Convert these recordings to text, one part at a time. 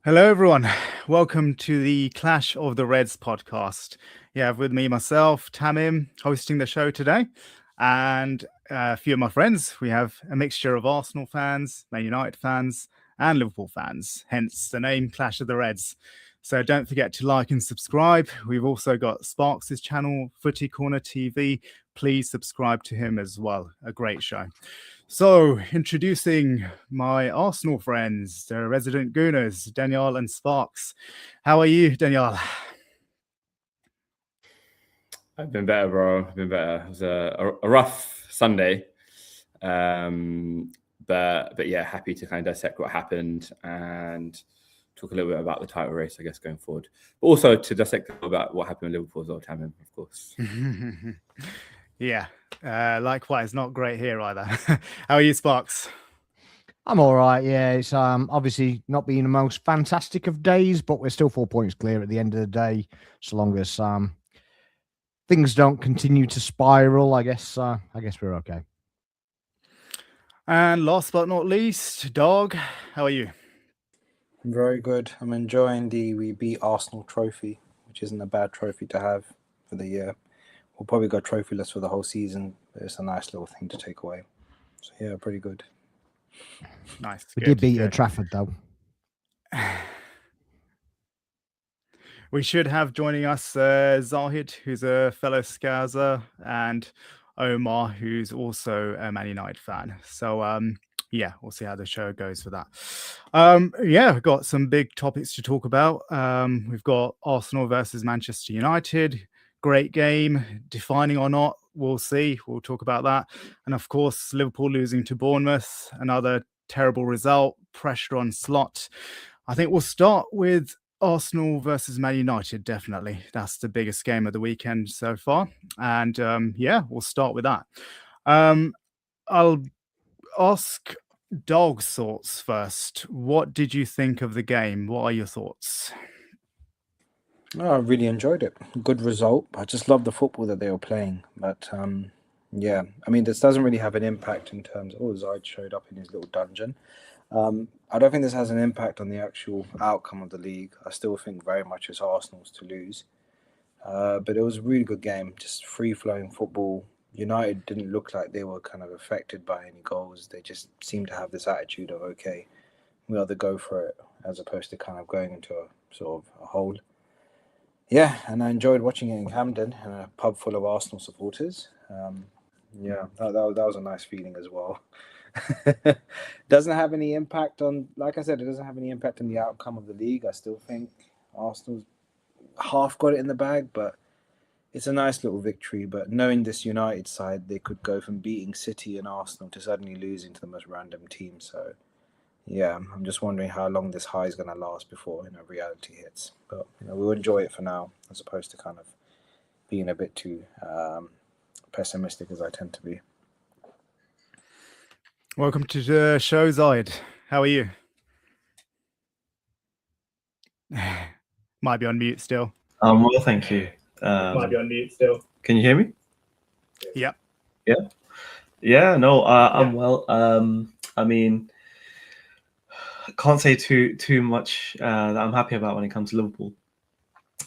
Hello, everyone. Welcome to the Clash of the Reds podcast. You have with me myself, Tamim, hosting the show today, and a few of my friends. We have a mixture of Arsenal fans, Man United fans, and Liverpool fans, hence the name Clash of the Reds. So don't forget to like and subscribe. We've also got Sparx' channel, Footy Corner TV. Please subscribe to him as well. A great show. So, introducing my Arsenal friends, the resident Gooners, Daniel and Sparx. How are you, Daniel? I've been better, bro. I've been better. It was a rough Sunday. But yeah, happy to kind of dissect what happened and talk a little bit about the title race, I guess, going forward. But also to dissect about what happened in Liverpool as well, Tamim, of course. Yeah, likewise, not great here either. How are you, Sparx? I'm all right. Yeah, it's obviously not being the most fantastic of days, but we're still 4 points clear at the end of the day, so long as things don't continue to spiral. I guess we're okay. And last but not least, Dog. How are you? Very good. I'm enjoying the We Beat Arsenal trophy, which isn't a bad trophy to have for the year. We'll probably go trophyless for the whole season, but it's a nice little thing to take away. So yeah, pretty good. Nice. We did beat at Trafford, though. We should have joining us Zahid, who's a fellow Scouser, and Omar, who's also a Man United fan. So, yeah, we'll see how the show goes for that. Yeah, we've got some big topics to talk about. We've got Arsenal versus Manchester United. Great game, defining or not, we'll see. We'll talk about that. And of course, Liverpool losing to Bournemouth, another terrible result, pressure on Slot. I think we'll start with Arsenal versus Man United, definitely. That's the biggest game of the weekend so far. And yeah, we'll start with that. I'll ask Dog's thoughts first. What did you think of the game? What are your thoughts? Oh, I really enjoyed it. Good result. I just love the football that they were playing. But yeah, I mean, this doesn't really have an impact in terms of, Zaid showed up in his little dungeon. I don't think this has an impact on the actual outcome of the league. I still think very much it's Arsenal's to lose. But it was a really good game, just free-flowing football. United didn't look like they were kind of affected by any goals. They just seemed to have this attitude of, okay, we either go for it, as opposed to kind of going into a sort of a hole. Yeah, and I enjoyed watching it in Camden in a pub full of Arsenal supporters. Yeah, that was a nice feeling as well. Doesn't have any impact on, like I said, it doesn't have any impact on the outcome of the league. I still think Arsenal's half got it in the bag, but it's a nice little victory. But knowing this United side, they could go from beating City and Arsenal to suddenly losing to the most random team. So yeah, I'm just wondering how long this high is going to last before reality hits. But we'll enjoy it for now, as opposed to kind of being a bit too pessimistic as I tend to be. Welcome to the show, Zaid. How are you? Might be on mute still. Well, thank you. Might be on mute still. Can you hear me? Yeah. Yeah. No, I'm well. I mean, can't say too much that I'm happy about when it comes to Liverpool.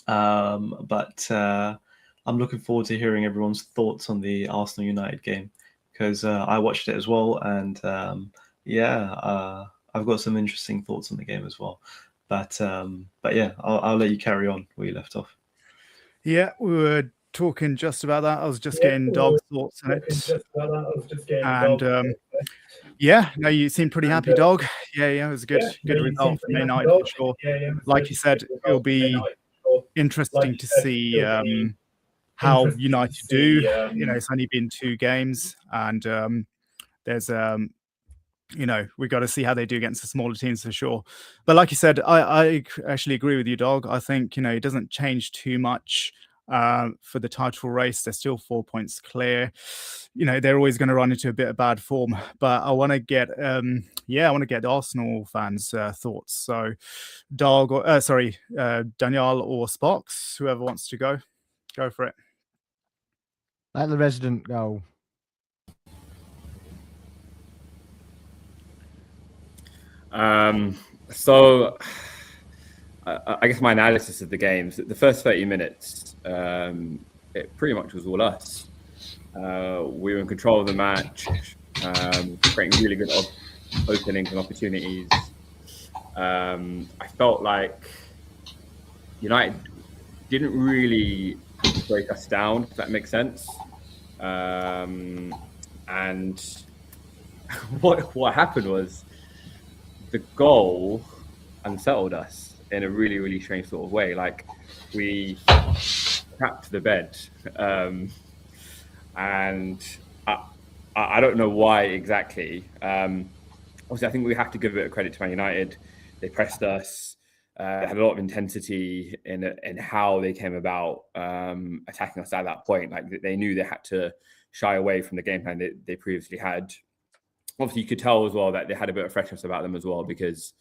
But I'm looking forward to hearing everyone's thoughts on the Arsenal United game, because I watched it as well, and I've got some interesting thoughts on the game as well. But yeah, I'll let you carry on where you left off. Yeah, we were talking just about that. I was just getting Dog's thoughts on it. And yeah, no, you seem pretty happy, Dog. Yeah, it was a good result for Man United for sure. Like you said, it'll be interesting to see how United do. It's only been 2 games, and there's we got to see how they do against the smaller teams for sure. But like you said, I actually agree with you, Dog. I think it doesn't change too much for the title race. They're still 4 points clear. They're always going to run into a bit of bad form. But I want to get Arsenal fans' thoughts. So, Dog, Daniel or Sparx, whoever wants to go for it. Let the resident go. So I guess my analysis of the games, the first 30 minutes, it pretty much was all us. We were in control of the match, creating really good openings and opportunities. I felt like United didn't really break us down, if that makes sense. And what happened was the goal unsettled us in a really, really strange sort of way. Like, we crapped the bed. And I don't know why exactly. Obviously, I think we have to give a bit of credit to Man United. They pressed us. They had a lot of intensity in how they came about attacking us at that point. Like, they knew they had to shy away from the game plan they previously had. Obviously, you could tell as well that they had a bit of freshness about them as well, because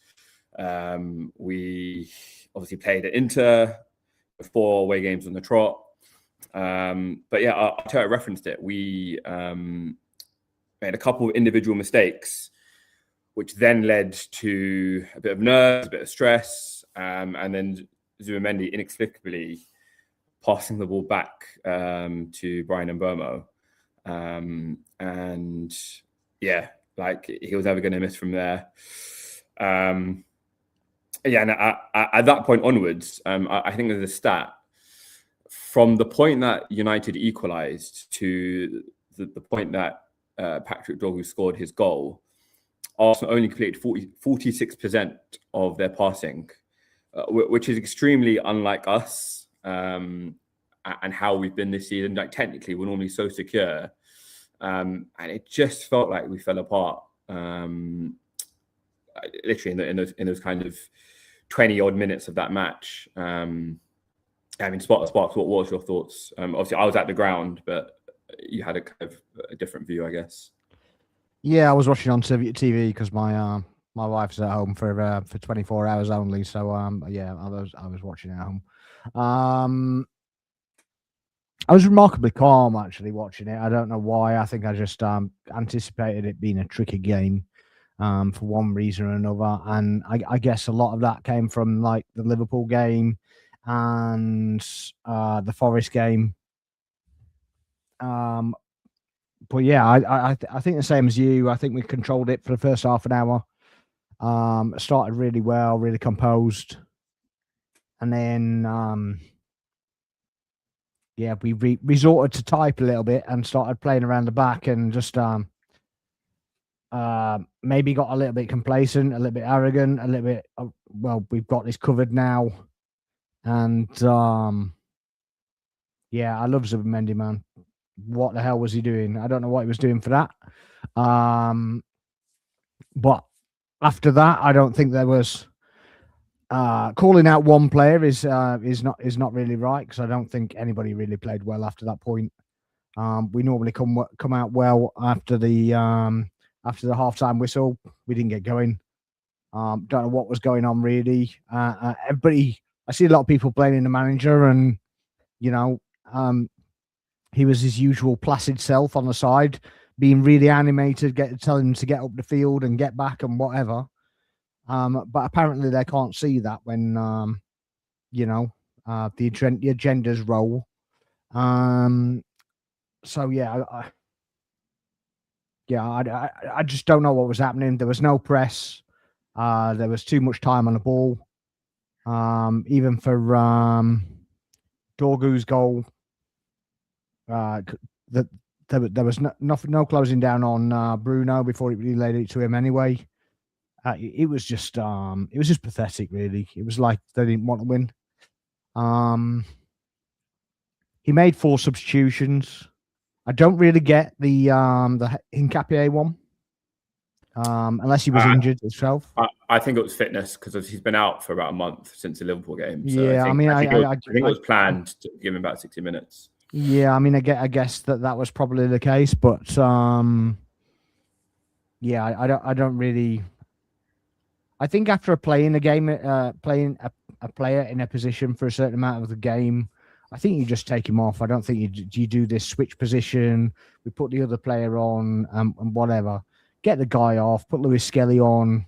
we obviously played at Inter, 4 away games on the trot. But yeah, Arteta referenced it. We made a couple of individual mistakes, which then led to a bit of nerves, a bit of stress, and then Zubimendi inexplicably passing the ball back to Brian Mbeumo. And yeah, like, he was never going to miss from there. And at that point onwards, I think there's a stat from the point that United equalised to the point that Patrick Dorgu scored his goal. Arsenal only completed 46% of their passing, which is extremely unlike us and how we've been this season. Like, technically, we're normally so secure, and it just felt like we fell apart. Literally in those kind of 20-odd minutes of that match. I mean, Sparx, what was your thoughts? Obviously, I was at the ground, but you had a kind of a different view, I guess. Yeah, I was watching on TV because my wife's at home for 24 hours only. So yeah, I was watching at home. I was remarkably calm actually watching it. I don't know why. I think I just anticipated it being a tricky game for one reason or another, and I guess a lot of that came from like the Liverpool game and the Forest game. But yeah, I think the same as you. I think we controlled it for the first half an hour. Started really well, really composed, and then yeah, we resorted to type a little bit and started playing around the back and just maybe got a little bit complacent, a little bit arrogant, a little bit. Well, we've got this covered now, and yeah, I love Zubimendi, man. What the hell was he doing? I don't know what he was doing for that. But after that, I don't think there was calling out one player is not really right, because I don't think anybody really played well after that point. We normally come out well after the halftime whistle. We didn't get going. Don't know what was going on really. Everybody, I see a lot of people blaming the manager, and you know, he was his usual placid self on the side, being really animated, telling him to get up the field and get back and whatever. But apparently they can't see that when you know, the agendas roll. So yeah, I just don't know what was happening. There was no press. There was too much time on the ball. Even for Dorgu's goal, there was no closing down on Bruno before he laid it to him anyway. It was just pathetic, really. It was like they didn't want to win. He made 4 substitutions. I don't really get the Hincapié one, unless he was injured himself. I think it was fitness, because he's been out for about a month since the Liverpool game. So yeah, I think it was planned to give him about 60 minutes. Yeah, I mean, I guess that was probably the case, but yeah, I don't really. I think after playing a game, playing a player in a position for a certain amount of the game, I think you just take him off. I don't think you do this switch position. We put the other player on and whatever. Get the guy off. Put Lewis Skelly on.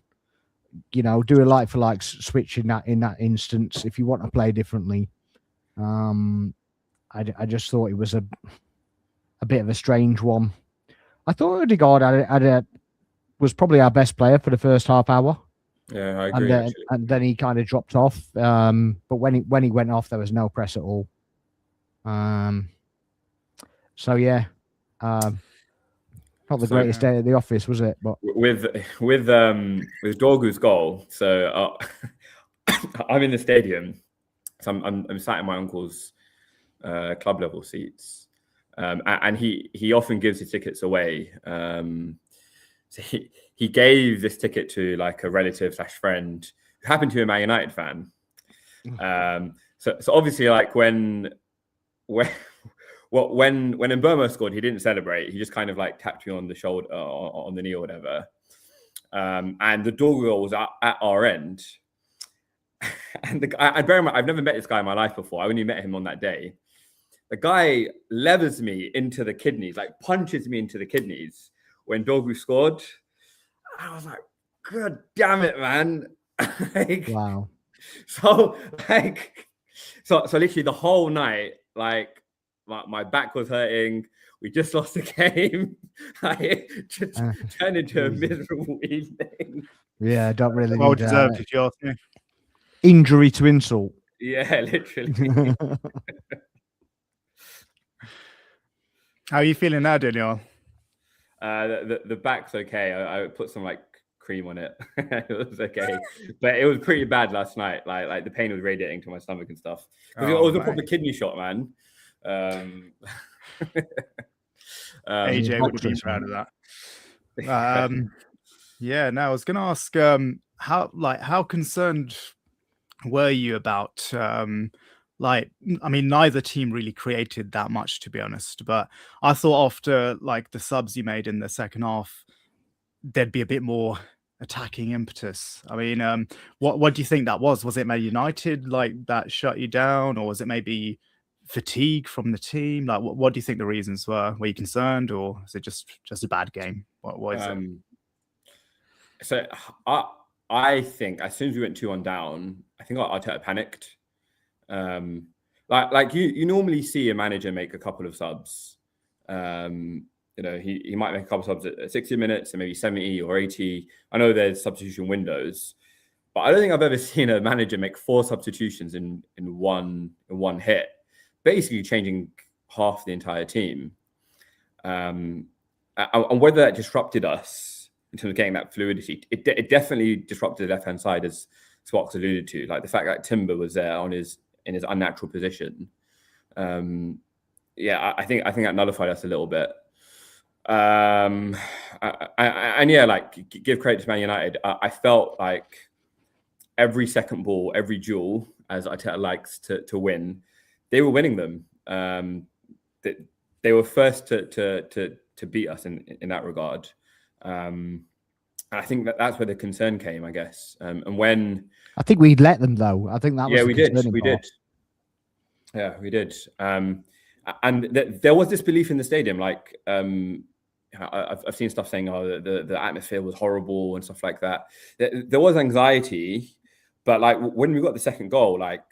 do a like for like switch in that instance if you want to play differently. I just thought it was a bit of a strange one. I thought Odegaard was probably our best player for the first half hour. Yeah, I agree. And then he kind of dropped off. But when he went off, there was no press at all. So yeah, not the greatest day at the office, was it? But with Dorgu's goal, so I'm in the stadium, so I'm sat in my uncle's club level seats, and he often gives his tickets away. So he gave this ticket to like a relative / friend who happened to be a Man United fan. So obviously, like when Mbeumo scored, he didn't celebrate. He just kind of like tapped me on the shoulder, on the knee or whatever. And the Dorgu goal was at our end. And the guy, I bear in mind, I've never met this guy in my life before. I only met him on that day. The guy levers me into the kidneys, like punches me into the kidneys when Dorgu scored. I was like, God damn it, man. Like, wow. So literally the whole night, like my back was hurting. We just lost the game. It just turned into a miserable evening. Yeah, don't really well need deserved, if you ask me. Injury to insult. Yeah, literally. How are you feeling now, Daniel? The back's okay. I put some like cream on it. It was okay, but it was pretty bad last night. Like the pain was radiating to my stomach and stuff. It was a proper kidney shot, man. AJ would have been proud of that. Yeah. Now I was going to ask, how concerned were you about? Neither team really created that much, to be honest. But I thought after like the subs you made in the second half, there'd be a bit more attacking impetus. I mean, what do you think that was? Was it Man United like that shut you down, or was it maybe fatigue from the team? Like, what do you think the reasons were? Were you concerned, or is it just a bad game? What is it? So I think as soon as we went 2-1 down, I think Arteta panicked. Like you normally see a manager make a couple of subs. He might make a couple of subs at 60 minutes and maybe 70 or 80. I know there's substitution windows, but I don't think I've ever seen a manager make 4 substitutions in one hit, basically changing half the entire team. And whether that disrupted us in terms of getting that fluidity, it definitely disrupted the left-hand side, as Sparx alluded to. Like the fact that Timber was there in his unnatural position. I think that nullified us a little bit. Give credit to Man United. I felt like every second ball, every duel, as Arteta likes to win, they were winning them. They were first to beat us in that regard. I think that's where the concern came, I guess. And when I think we'd let them, though. I think that was we did. Yeah, we did. And there was this belief in the stadium, like I've seen stuff saying, the atmosphere was horrible and stuff like that. There was anxiety, but like when we got the second goal, like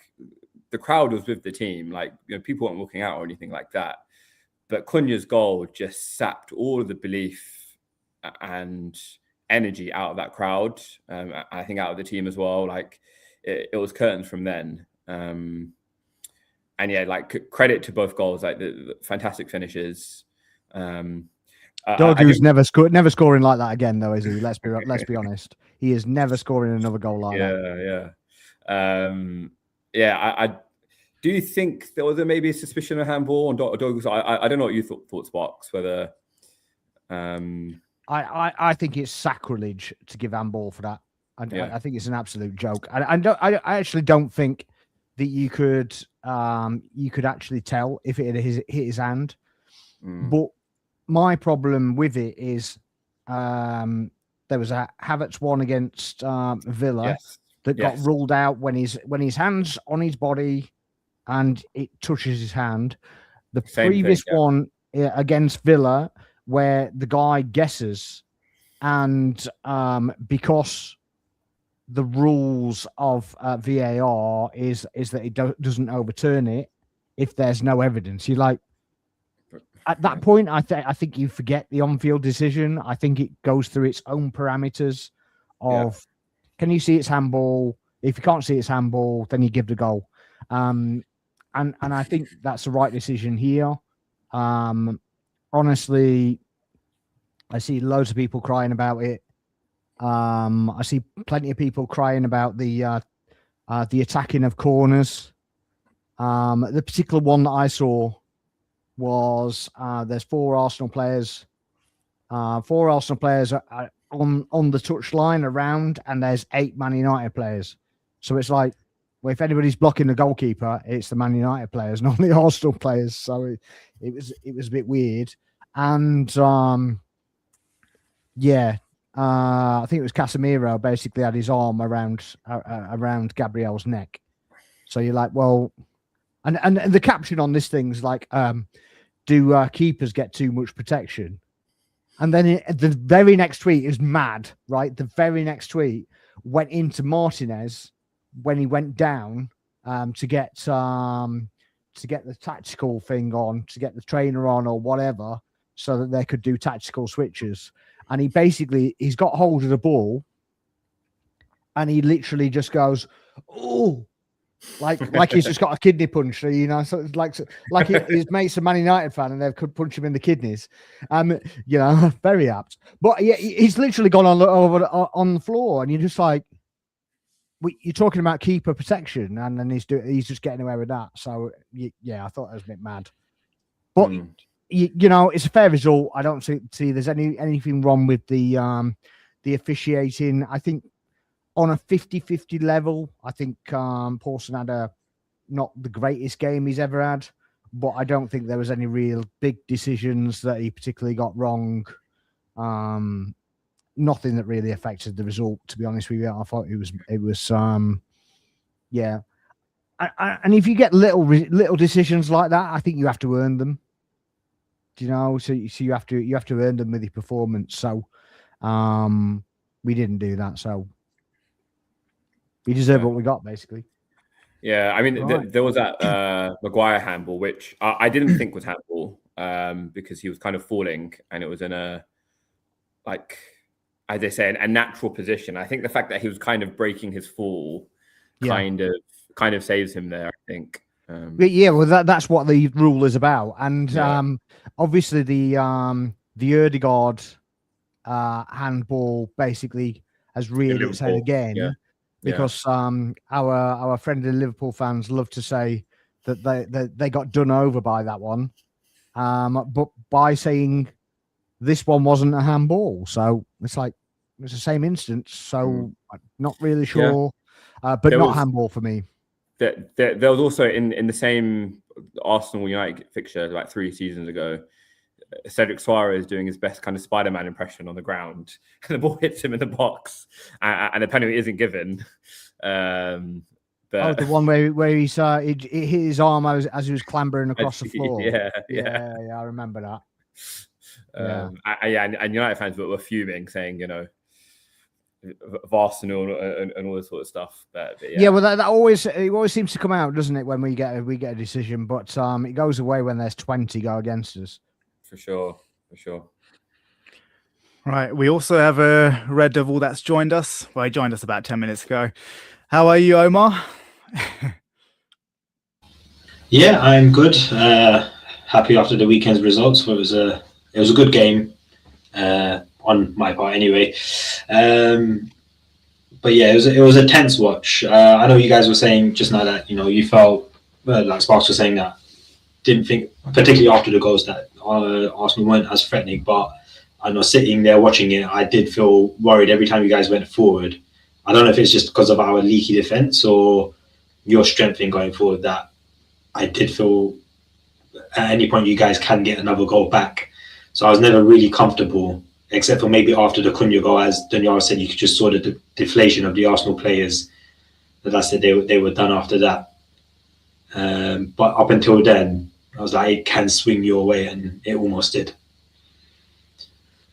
the crowd was with the team. Like people weren't walking out or anything like that. But Cunha's goal just sapped all of the belief and energy out of that crowd. I think out of the team as well. Like it was curtains from then. And yeah, like credit to both goals, like the fantastic finishes. Dorgu's never scoring like that again, though, is he? Let's be honest. He is never scoring another goal like that. I do you think there was maybe a suspicion of handball on Dorgu? I don't know what you thought, Sparx. Whether I think it's sacrilege to give handball for that. I think it's an absolute joke. I actually don't think that you could actually tell if it had hit his hand. But my problem with it is there was a Havertz one against Villa that got ruled out when his hand's on his body and it touches his hand. The previous one against Villa, where the guy guesses, and because the rules of VAR is that it doesn't overturn it if there's no evidence. You're like, at that point, I think you forget the on-field decision. I think it goes through its own parameters of, can you see it's handball? If you can't see it's handball, then you give the goal. And I think that's the right decision here. Honestly, I see loads of people crying about it. I see plenty of people crying about the attacking of corners. The particular one that I saw was there's four Arsenal players are on the touchline around, and there's 8 Man United players. So it's like, well, if anybody's blocking the goalkeeper, it's the Man United players, not the Arsenal players. So it was a bit weird. And I think it was Casemiro basically had his arm around Gabriel's neck. So you're like, well, and the caption on this thing's like, do keepers get too much protection? And then the very next tweet is mad, right? The very next tweet went into Martinez when he went down to get the tactical thing on, to get the trainer on or whatever, so that they could do tactical switches. And he's got hold of the ball, and he literally just goes, "Oh," like he's just got a kidney punch, so it's like his mate's a Man United fan, and they could punch him in the kidneys. Very apt. But yeah, he's literally gone on the floor, and you're just like, you're talking about keeper protection, and then he's just getting away with that. So yeah, I thought it was a bit mad, but. It's a fair result. I don't see there's anything wrong with the officiating. I think on a 50-50 level, I think Paulson had not the greatest game he's ever had, but I don't think there was any real big decisions that he particularly got wrong. Nothing that really affected the result, to be honest with you. I thought it was yeah. And if you get little decisions like that, I think you have to earn them. So you have to earn them with your performance. So we didn't do that. So we deserve what we got, basically. Yeah, I mean, there was that Maguire handball, which I didn't think was handball because he was kind of falling, and it was in a, like, as they say, a natural position. I think the fact that he was kind of breaking his fall kind of saves him there, I think. Well, that's what the rule is about, and obviously the Ødegaard handball basically has reared its head again because our friendly Liverpool fans love to say that they got done over by that one, but by saying this one wasn't a handball, so it's like it's the same instance. So I'm not really sure, but not handball for me. There was also in the same Arsenal United fixture like 3 seasons ago, Cedric Suarez doing his best kind of Spider-Man impression on the ground, and the ball hits him in the box, and the penalty isn't given. But the one where he hit his arm as he was clambering across the floor. Yeah, I remember that. And United fans were fuming, saying, of Arsenal and all this sort of stuff. But well, that always seems to come out, doesn't it, when we get a decision? But it goes away when there's 20 go against us. For sure. Right. We also have a Red Devil that's joined us. Well, he joined us about 10 minutes ago. How are you, Omar? Yeah, I'm good. Happy after the weekend's results. So it was a good game. On my part anyway. But yeah, it was a tense watch. I know you guys were saying just now that, you felt, like Sparx was saying, that didn't think, particularly after the goals, that Arsenal weren't as threatening, but I know sitting there watching it, I did feel worried every time you guys went forward. I don't know if it's just because of our leaky defence or your strength in going forward, that I did feel at any point you guys can get another goal back. So I was never really comfortable, except for maybe after the Cunha goal, as Daniel said, you could just saw the deflation of the Arsenal players. That said, they were done after that. But up until then, I was like, it can swing your way, and it almost did.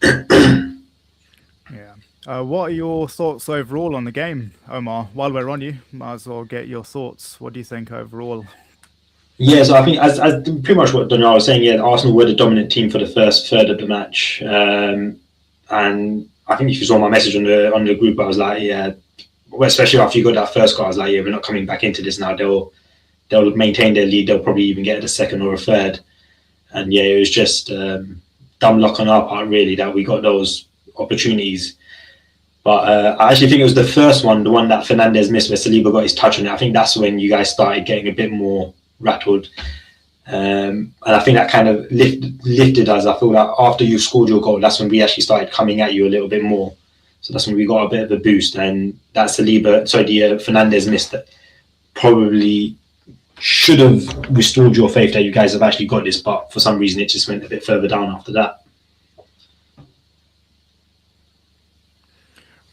Yeah. What are your thoughts overall on the game, Omar? While we're on you, might as well get your thoughts. What do you think overall? Yeah, so I think as pretty much what Daniel was saying, yeah, Arsenal were the dominant team for the first third of the match, and I think if you saw my message on the group, I was like, yeah, well, especially after you got that first goal, I was like, yeah, we're not coming back into this now. They'll maintain their lead. They'll probably even get a second or a third, and yeah, it was just dumb luck on our part really that we got those opportunities. But I actually think it was the first one, the one that Fernandes missed where Saliba got his touch on it. I think that's when you guys started getting a bit more rattled. And I think that kind of lifted us. I feel like after you scored your goal, that's when we actually started coming at you a little bit more. So that's when we got a bit of a boost. And that Fernandes missed that probably should have restored your faith that you guys have actually got this. But for some reason, it just went a bit further down after that.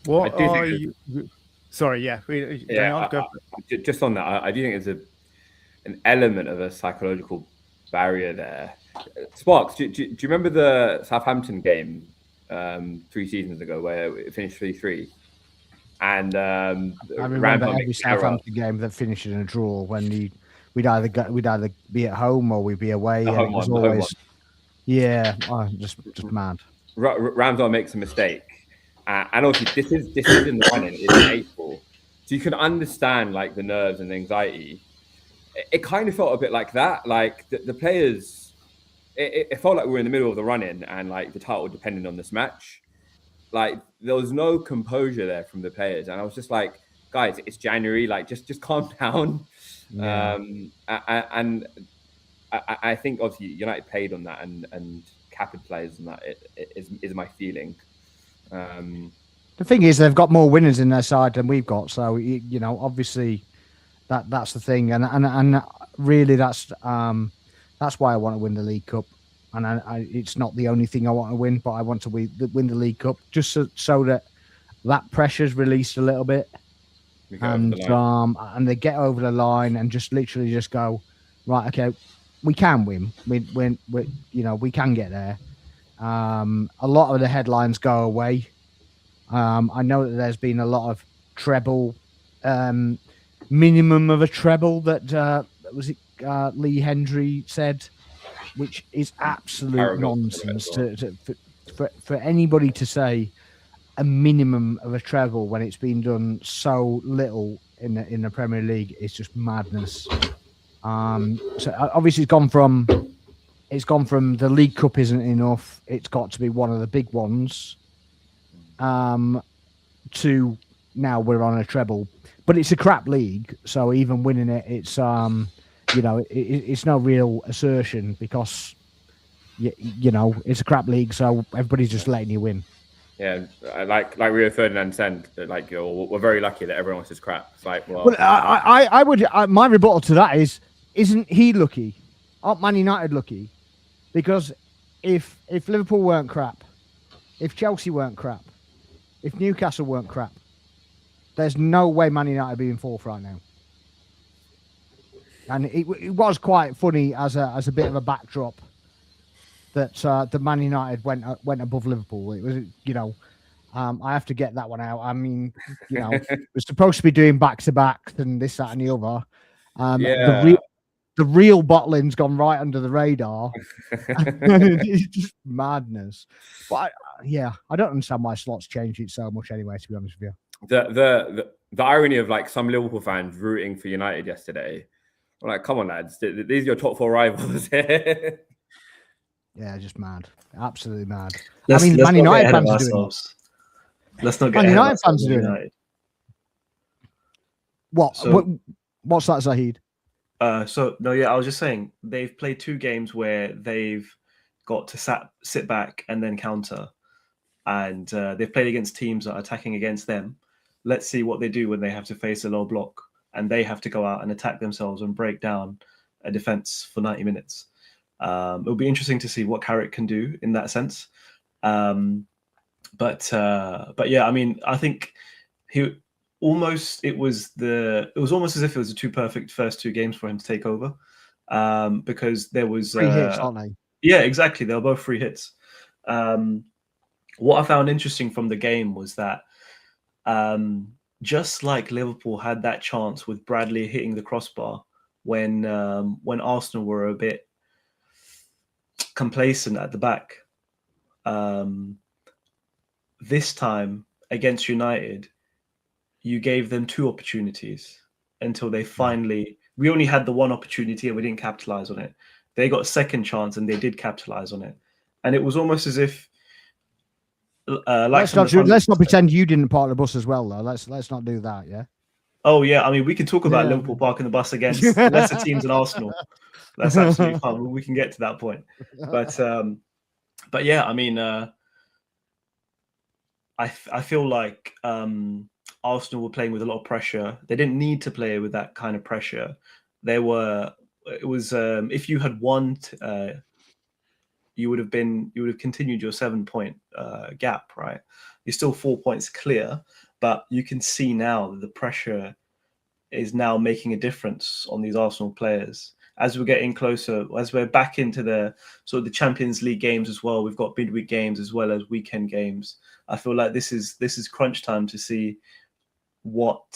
What are you? Sorry, yeah. Just on that, I do think it's an element of a psychological barrier there. Sparx, do you remember the Southampton game 3 seasons ago where it finished 3-3? And I remember every Southampton game that finished in a draw when we'd either be at home or we'd be away. And it was always, yeah, just mad. Ramsdale makes a mistake. And obviously, this is in the running. It's in April, so you can understand like the nerves and the anxiety. It kind of felt a bit like that. Like the players, it felt like we were in the middle of the run-in and like the title depended on this match. Like there was no composure there from the players, and I was just like, guys, it's January. Like just calm down. Yeah. And I think obviously United played on that and capped players on that. It is my feeling. The thing is, they've got more winners in their side than we've got, so you know, obviously, that's the thing, and really that's why I want to win the League Cup, and it's not the only thing I want to win, but I want to win the League Cup just so that pressure's released a little bit, and they get over the line and just literally just go, right, okay, we can win, we can get there. A lot of the headlines go away. I know that there's been a lot of treble, minimum of a treble that Lee Hendry said, which is absolute nonsense. For anybody to say a minimum of a treble when it's been done so little in the Premier League is just madness. So obviously it's gone from the League Cup isn't enough. It's got to be one of the big ones. To now we're on a treble, but it's a crap league. So even winning it, it's it's no real assertion because it's a crap league. So everybody's just letting you win. Yeah, like Rio Ferdinand said, like we're very lucky that everyone else is crap. It's like, well, I would. My rebuttal to that isn't he lucky? Aren't Man United lucky? Because if Liverpool weren't crap, if Chelsea weren't crap, if Newcastle weren't crap, there's no way Man United being fourth right now. And it was quite funny as a bit of a backdrop that the Man United went above Liverpool. It was I have to get that one out. I mean, we're supposed to be doing back-to-back and this, that, and the other. The real bottling's gone right under the radar. It's just madness. But I don't understand why slots changed it so much anyway, to be honest with you. The irony of like some Liverpool fans rooting for United yesterday. I'm like, come on, lads. These are your top 4 rivals. Yeah, just mad. Absolutely mad. Man United fans are doing it. Let's not get Man United fans are doing it. What? What's that, Zahid? I was just saying they've played 2 games where they've got to sit back and then counter, and they've played against teams that are attacking against them. Let's see what they do when they have to face a low block and they have to go out and attack themselves and break down a defense for 90 minutes. It'll be interesting to see what Carrick can do in that sense. But yeah, I mean, I think it was almost as if it was the perfect first 2 games for him to take over, because there was 3 hits, aren't they? Yeah, exactly. They were both free hits. what I found interesting from the game was that just like Liverpool had that chance with Bradley hitting the crossbar when Arsenal were a bit complacent at the back. This time against United, you gave them 2 opportunities until they finally. We only had the 1 opportunity and we didn't capitalize on it. They got a second chance and they did capitalize on it, and it was almost as if. Let's not pretend you didn't park the bus as well, though. Let's not do that. Yeah. Oh yeah, I mean we can talk about Liverpool parking the bus against lesser teams than Arsenal. That's absolutely fine. We can get to that point, but yeah, I mean, I feel like Arsenal were playing with a lot of pressure. They didn't need to play with that kind of pressure. It was if you had won. You would have continued your 7-point gap, right? You're still 4 points clear, but you can see now that the pressure is now making a difference on these Arsenal players. As we're getting closer, as we're back into the sort of the Champions League games as well, we've got midweek games as well as weekend games. I feel like this is crunch time to see what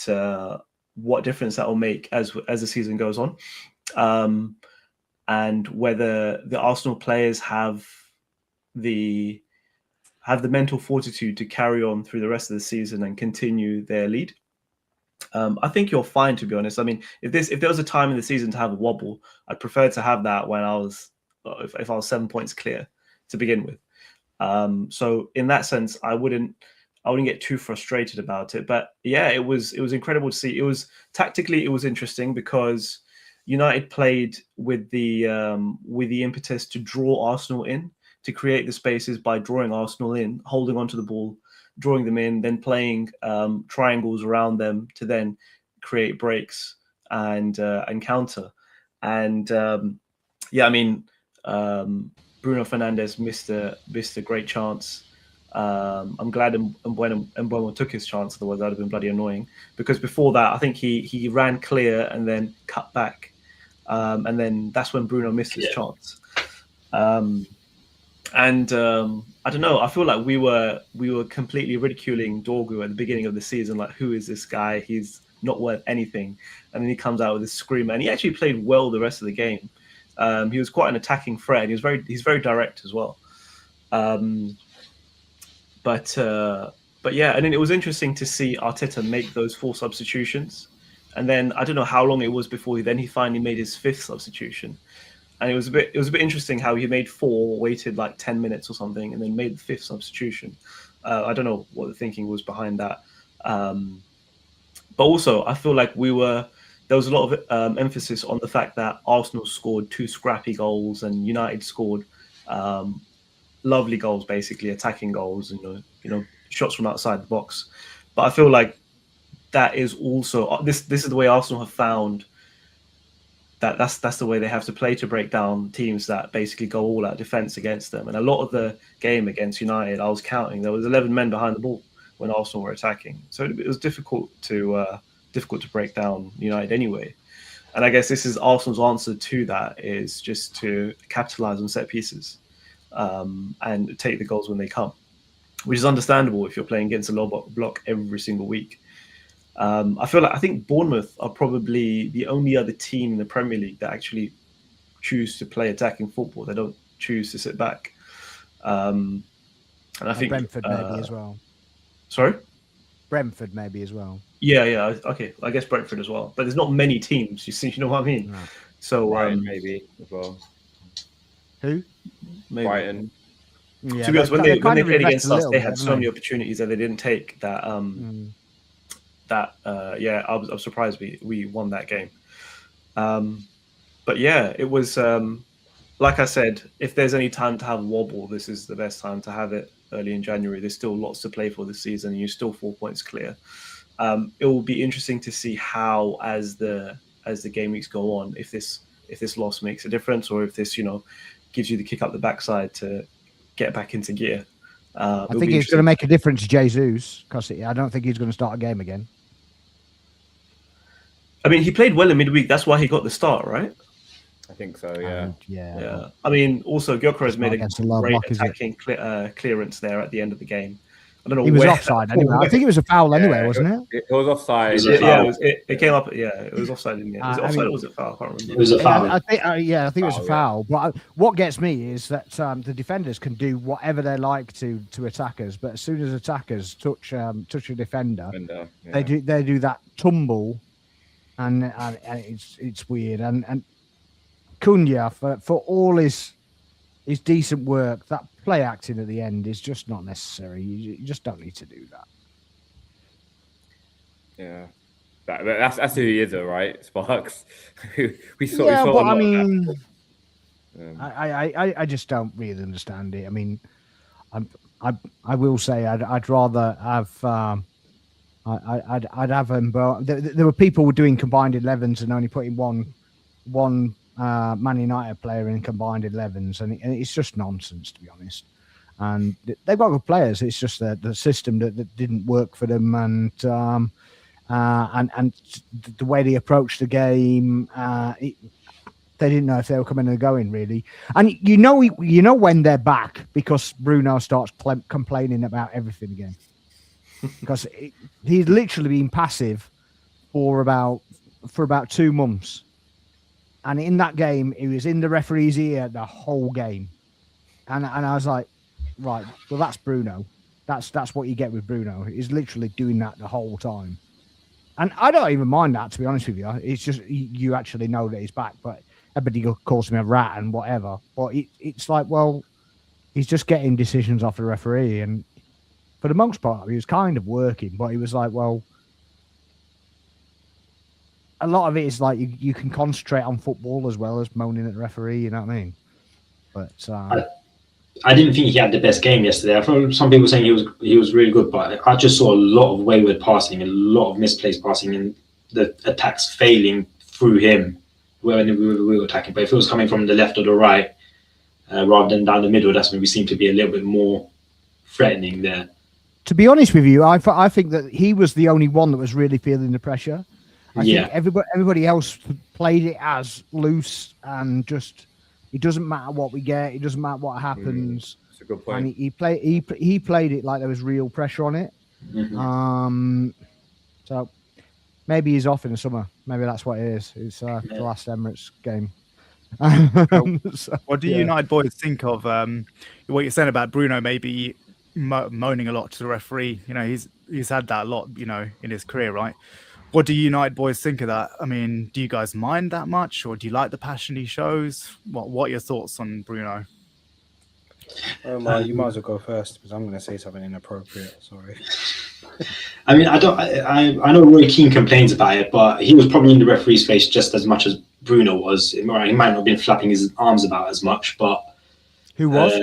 difference that will make as the season goes on. And whether the Arsenal players have the mental fortitude to carry on through the rest of the season and continue their lead. I think you're fine, to be honest. I mean, if there was a time in the season to have a wobble, I'd prefer to have that when if I was 7 points clear to begin with. So in that sense, I wouldn't get too frustrated about it. But yeah, it was incredible to see. It was tactically, it was interesting because United played with the impetus to draw Arsenal in, to create the spaces by drawing Arsenal in, holding onto the ball, drawing them in, then playing triangles around them to then create breaks and counter. And yeah, I mean, Bruno Fernandes missed a great chance. I'm glad Mbeumo took his chance, otherwise that would have been bloody annoying. Because before that, I think he ran clear and then cut back. And then that's when Bruno missed his chance. I don't know. I feel like we were completely ridiculing Dorgu at the beginning of the season. Like, who is this guy? He's not worth anything. And then he comes out with a screamer, and he actually played well the rest of the game. He was quite an attacking threat. He's very direct as well. But yeah, and then it was interesting to see Arteta make those 4 substitutions. And then I don't know how long it was before he finally made his 5th substitution. And it was a bit interesting how he made 4, waited like 10 minutes or something, and then made the 5th substitution. I don't know what the thinking was behind that. But also, I feel like there was a lot of emphasis on the fact that Arsenal scored 2 scrappy goals and United scored lovely goals, basically attacking goals, and you know shots from outside the box. But I feel like that is also this is the way Arsenal have found that's the way they have to play to break down teams that basically go all out defense against them. And a lot of the game against United, I was counting, there was 11 men behind the ball when Arsenal were attacking, so it was difficult to break down United anyway. And I guess this is Arsenal's answer to that, is just to capitalize on set pieces and take the goals when they come, which is understandable if you're playing against a low block every single week. I think Bournemouth are probably the only other team in the Premier League that actually choose to play attacking football. They don't choose to sit back. And I think Brentford maybe as well. Sorry? Brentford maybe as well. Yeah. Okay, I guess Brentford as well. But there's not many teams. You know what I mean? No. So Brighton maybe as well. Who? Maybe. Brighton. Yeah, to be honest, when they played against us, they had so many opportunities that they didn't take. I was surprised we won that game. But yeah, it was like I said, if there's any time to have a wobble, this is the best time to have it early in January. There's still lots to play for this season, and you're still 4 points clear. It will be interesting to see how, as the game weeks go on, if this loss makes a difference, or if this gives you the kick up the backside to get back into gear. I think it's going to make a difference, Jesus, because I don't think he's going to start a game again. I mean, he played well in midweek. That's why he got the start, right? I think so. Yeah. Yeah. I mean, also Gyökeres made against a a low great block, is it? attacking clearance there at the end of the game. I don't know. He was where offside anyway. I think it was a foul anyway, wasn't it? It was offside. It was Yeah, a foul. it came up. Yeah, it was offside. In the end. Was it I offside mean- or was it foul? I can't remember. It was a foul. I think, I think it was a Foul, foul. But what gets me is that the defenders can do whatever they like to attackers, but as soon as attackers touch a defender, they do that tumble, and it's weird. And Cunha, for all his decent work, that play acting at the end is just not necessary. You just don't need to do that. Yeah. That's who he is, though, right? Sparx. we saw. Yeah, we saw but a lot I of mean, that. I just don't really understand it. I mean, I will say I'd rather have I'd have him. But there were people doing combined 11s and only putting one Man United player in combined 11s, and it's just nonsense, to be honest. And they've got good players. It's just the system that didn't work for them, and the way they approached the game, they didn't know if they were coming or going, really. And you know when they're back, because Bruno starts complaining about everything again, because he's literally been passive for about 2 months. And in that game, he was in the referee's ear the whole game. And I was like, right, well, that's Bruno. That's what you get with Bruno. He's literally doing that the whole time. And I don't even mind that, to be honest with you. It's just you actually know that he's back, but everybody calls him a rat and whatever. But it's like, well, he's just getting decisions off the referee. And for the most part, he was kind of working, but he was like, well, a lot of it is like you can concentrate on football as well as moaning at the referee. You know what I mean? But I didn't think he had the best game yesterday. I thought some people saying he was really good, but I just saw a lot of wayward passing, a lot of misplaced passing, and the attacks failing through him when we were attacking. But if it was coming from the left or the right, rather than down the middle, that's when we seem to be a little bit more threatening there. To be honest with you, I think that he was the only one that was really feeling the pressure. I think everybody else played it as loose and just, it doesn't matter what we get, it doesn't matter what happens. That's a good point. And he played it like there was real pressure on it. Mm-hmm. So maybe he's off in the summer. Maybe that's what it is. It's the last Emirates game. So, what do United boys think of what you're saying about Bruno maybe moaning a lot to the referee? You know, he's had that a lot, you know, in his career, right? What do United boys think of that? I mean, do you guys mind that much, or do you like the passion he shows? What are your thoughts on Bruno? You might as well go first, because I'm going to say something inappropriate. Sorry. I mean, I know Roy Keane complains about it, but he was probably in the referee's face just as much as Bruno was. He might not have been flapping his arms about as much, but Who was?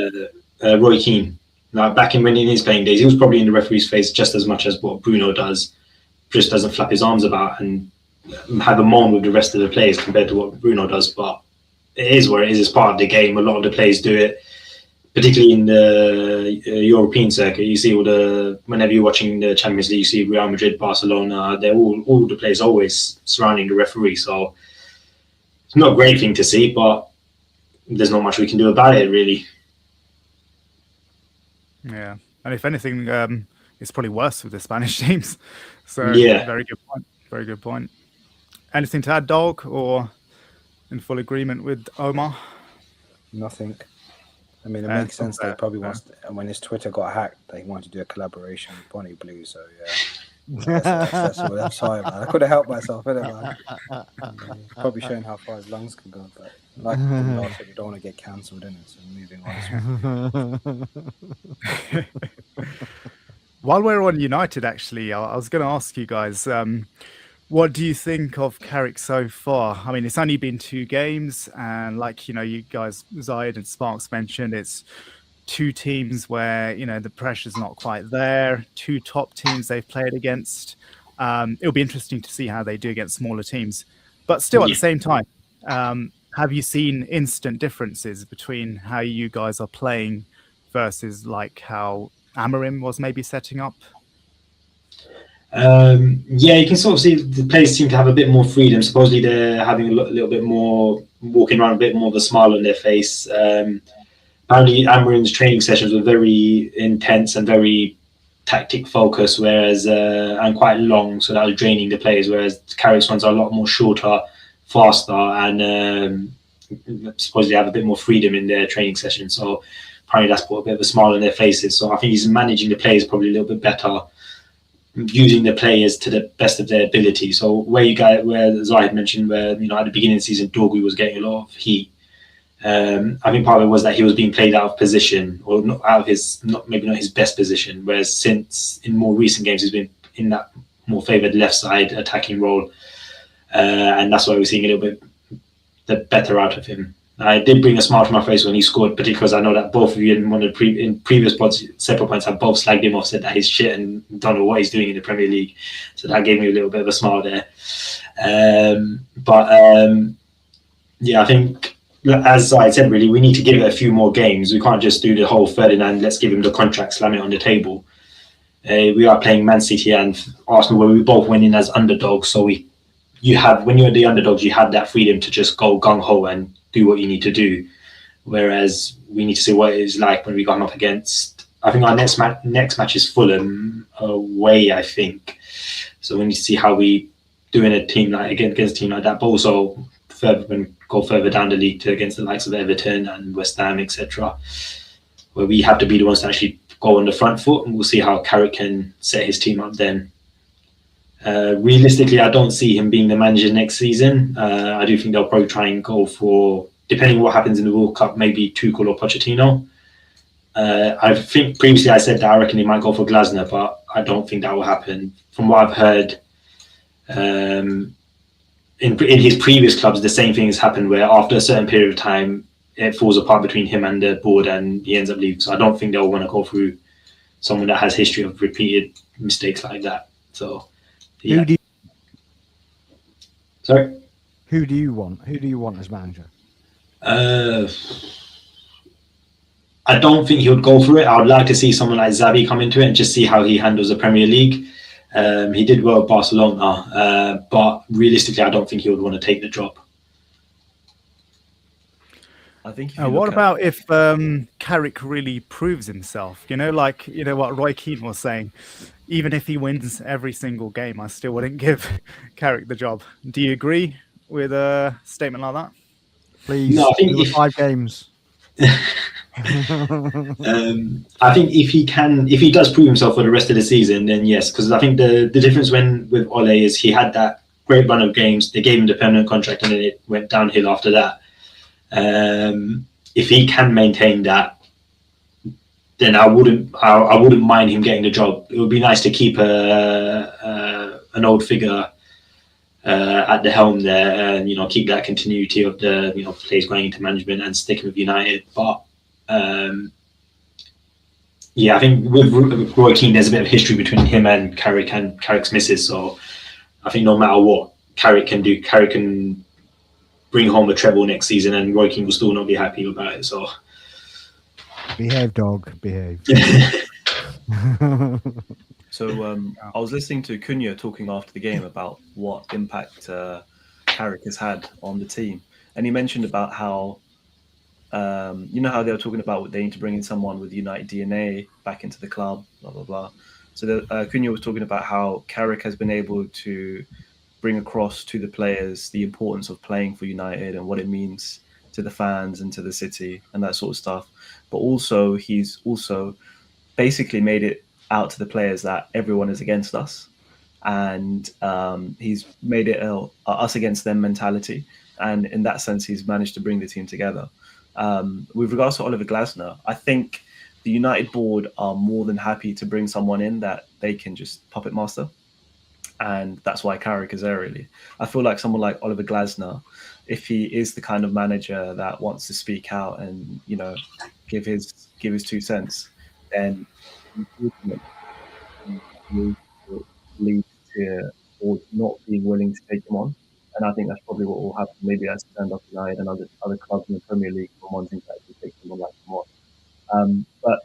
Roy Keane. Now, back in his playing days, he was probably in the referee's face just as much as what Bruno does. Just doesn't flap his arms about and have a moan with the rest of the players compared to what Bruno does. But it is what it is. It's part of the game. A lot of the players do it, particularly in the European circuit. You see whenever you're watching the Champions League, you see Real Madrid, Barcelona. They're all the players always surrounding the referee. So it's not a great thing to see, but there's not much we can do about it, really. Yeah, and if anything, it's probably worse with the Spanish teams. So very good point. Very good point. Anything to add, Dog, or in full agreement with Omar? Nothing. I mean, it makes sense that he probably wants to, when his Twitter got hacked, they wanted to do a collaboration with Bonnie Blue. So that's what I'm sorry, man. I could have helped myself, innit, man? Probably showing how far his lungs can go, but like last week, you don't want to get cancelled, innit? So moving on. While we're on United, actually, I was going to ask you guys, what do you think of Carrick so far? I mean, it's only been 2 games, and like, you know, you guys, Zayed and Sparx mentioned, it's 2 teams where, you know, the pressure's not quite there, 2 top teams they've played against. It'll be interesting to see how they do against smaller teams. But still, at the same time, have you seen instant differences between how you guys are playing versus like how Amorim was maybe setting up? You can sort of see the players seem to have a bit more freedom. Supposedly they're having a little bit more walking around a bit more of a smile on their face. Apparently, Amarim's training sessions were very intense and very tactic focused, whereas and quite long, so that was draining the players. Whereas Carrick's ones are a lot more shorter, faster, and supposedly have a bit more freedom in their training session. So apparently that's put a bit of a smile on their faces. So I think he's managing the players probably a little bit better, using the players to the best of their ability. So where Zahid mentioned, where at the beginning of the season, Dorgu was getting a lot of heat. I think part of it was that he was being played out of position, or not out of his, maybe not his best position. Whereas since in more recent games, he's been in that more favoured left side attacking role, and that's why we're seeing a little bit the better out of him. I did bring a smile to my face when he scored, particularly because I know that both of you in one of the in previous pods, separate points, have both slagged him off, said that he's shit and don't know what he's doing in the Premier League. So that gave me a little bit of a smile there. Yeah, I think, as I said, really, we need to give it a few more games. We can't just do the whole Ferdinand, let's give him the contract, slam it on the table. We are playing Man City and Arsenal, where we both went in as underdogs. So when you're the underdogs, you have that freedom to just go gung-ho and do what you need to do. Whereas we need to see what it is like when we go up against, I think our next match is Fulham away, I think. So we need to see how we do in a team like against a team like that, but also go further down the league against the likes of Everton and West Ham, etc., where we have to be the ones to actually go on the front foot, and we'll see how Carrick can set his team up then. Realistically, I don't see him being the manager next season. I do think they'll probably try and go for, depending on what happens in the World Cup, maybe Tuchel or Pochettino. I think previously I said that I reckon he might go for Glasner, but I don't think that will happen. From what I've heard, in his previous clubs, the same thing has happened, where after a certain period of time, it falls apart between him and the board and he ends up leaving. So I don't think they'll want to go through someone that has history of repeated mistakes like that. So, yeah. Sorry? Who do you want? Who do you want as manager? I don't think he would go for it. I would like to see someone like Xavi come into it and just see how he handles the Premier League. He did well at Barcelona, but realistically, I don't think he would want to take the job. I think. What about if Carrick really proves himself? Like what Roy Keane was saying. Even if he wins every single game, I still wouldn't give Carrick the job. Do you agree with a statement like that? Please, no, I think 5 games. I think if he does prove himself for the rest of the season, then yes, because I think the difference with Ole is he had that great run of games. They gave him the permanent contract, and then it went downhill after that. If he can maintain that, then I wouldn't mind him getting the job. It would be nice to keep an old figure at the helm there, and keep that continuity of the players going into management and sticking with United. But yeah, I think with Roy Keane, there's a bit of history between him and Carrick's misses. So I think no matter what Carrick can do, Carrick can bring home a treble next season, and Roy Keane will still not be happy about it. So behave, dog, behave. So I was listening to Cunha talking after the game about what impact Carrick has had on the team, and he mentioned about how how they were talking about they need to bring in someone with United DNA back into the club, blah blah blah. So Cunha was talking about how Carrick has been able to bring across to the players the importance of playing for United and what it means to the fans and to the city and that sort of stuff. But also he's also basically made it out to the players that everyone is against us, and he's made it a us against them mentality, and in that sense he's managed to bring the team together. With regards to Oliver Glasner, I think the United board are more than happy to bring someone in that they can just puppet master, and that's why Carrick is there really. I feel like someone like Oliver Glasner, if he is the kind of manager that wants to speak out and give his 2 cents, then lead to or not being willing to take him on. And I think that's probably what will happen. Maybe as Stand Up United and other clubs in the Premier League from wanting to actually take someone like him on. But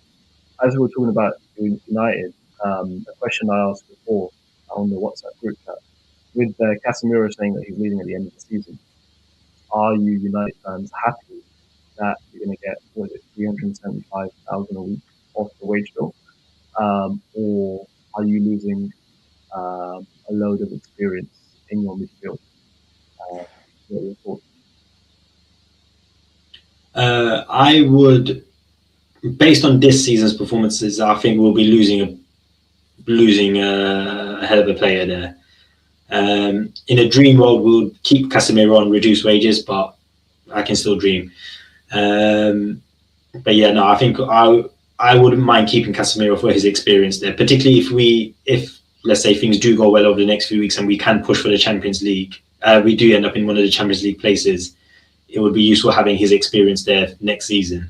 as we were talking about United, a question I asked before on the WhatsApp group chat, with Casemiro saying that he's leaving at the end of the season, are you United fans happy that you're going to get 375,000 a week off the wage bill, or are you losing a load of experience in your midfield? What are your thoughts? I would, based on this season's performances, I think we'll be losing a hell of a player there. In a dream world, we'll keep Casemiro on reduced wages, but I can still dream. But yeah, no, I think I wouldn't mind keeping Casemiro for his experience there, particularly if let's say things do go well over the next few weeks and we can push for the Champions League. We do end up in one of the Champions League places. It would be useful having his experience there next season.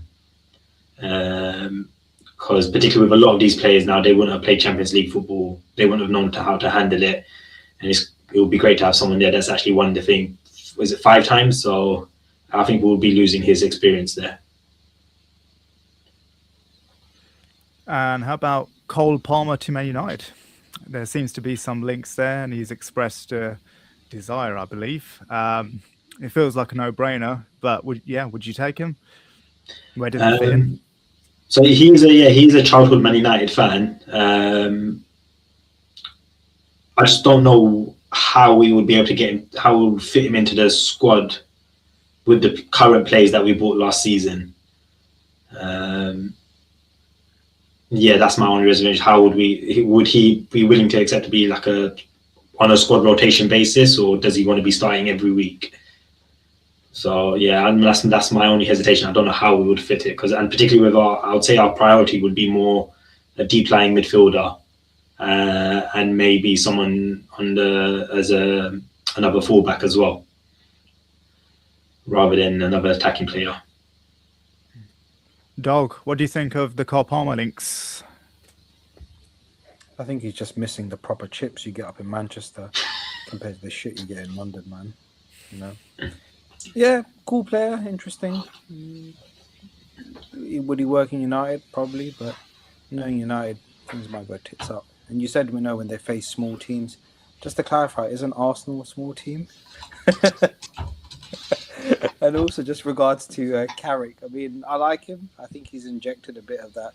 Because particularly with a lot of these players now, they wouldn't have played Champions League football. They wouldn't have known how to handle it. And it would be great to have someone there that's actually won the thing. Was it 5 times? So I think we'll be losing his experience there. And how about Cole Palmer to Man United? There seems to be some links there, and he's expressed a desire, I believe. It feels like a no-brainer, but would you take him? Where did he fit in? So he's a childhood Man United fan. I just don't know how we would be able to get him, how we would fit him into the squad with the current players that we bought last season. Yeah, that's my only reservation. How would he be willing to accept to be like on a squad rotation basis, or does he want to be starting every week? So yeah, that's my only hesitation. I don't know how we would fit it, and particularly with I would say our priority would be more a deep lying midfielder, and maybe someone as another fullback as well, rather than another attacking player. Dog, what do you think of the Cole Palmer links? I think he's just missing the proper chips you get up in Manchester compared to the shit you get in London, man. You know? Yeah, cool player, interesting. Would he work in United? Probably, but knowing United, things might go tits up. And you said we know when they face small teams. Just to clarify, isn't Arsenal a small team? And also, just regards to Carrick, I mean, I like him. I think he's injected a bit of that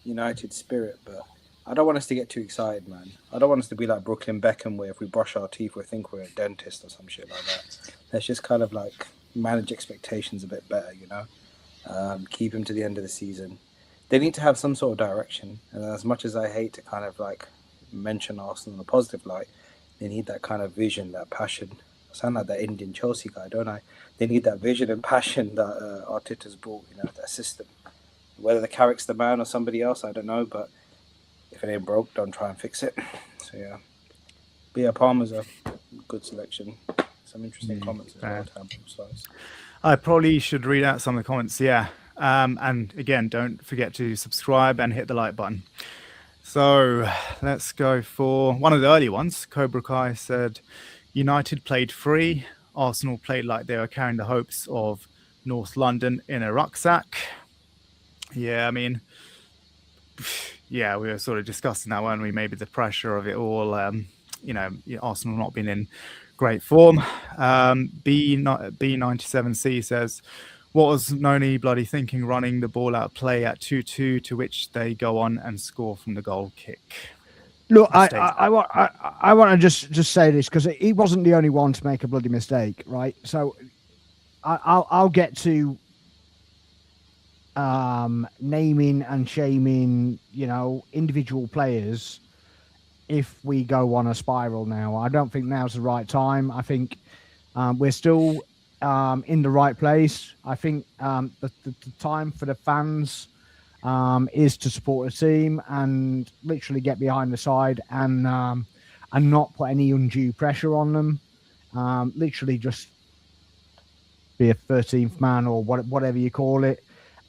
United spirit, but I don't want us to get too excited, man. I don't want us to be like Brooklyn Beckham, where if we brush our teeth, we think we're a dentist or some shit like that. Let's just kind of like manage expectations a bit better, you know? Keep him to the end of the season. They need to have some sort of direction. And as much as I hate to kind of like mention Arsenal in a positive light, they need that kind of vision, that passion. I sound like that Indian Chelsea guy, don't I? They need that vision and passion that Arteta's brought, you know, that system. Whether the Carrick's the man or somebody else, I don't know, but if it ain't broke, don't try and fix it. So yeah. But yeah, Palmer's a good selection. Some interesting comments as well. I probably should read out some of the comments, yeah. And again, don't forget to subscribe and hit the like button. So let's go for one of the early ones. Cobra Kai said, United played free. Arsenal played like they were carrying the hopes of North London in a rucksack. Yeah, I mean, yeah, we were sort of discussing that, weren't we? Maybe the pressure of it all, Arsenal not being in great form. B97C says, what was Noni bloody thinking running the ball out play at 2-2, to which they go on and score from the goal kick? Look, I want to just say this, because he wasn't the only one to make a bloody mistake, right? So I'll get to naming and shaming, individual players if we go on a spiral now. I don't think now's the right time. I think we're still in the right place. I think the time for the fans is to support the team and literally get behind the side and not put any undue pressure on them. Literally just be a 13th man or whatever you call it,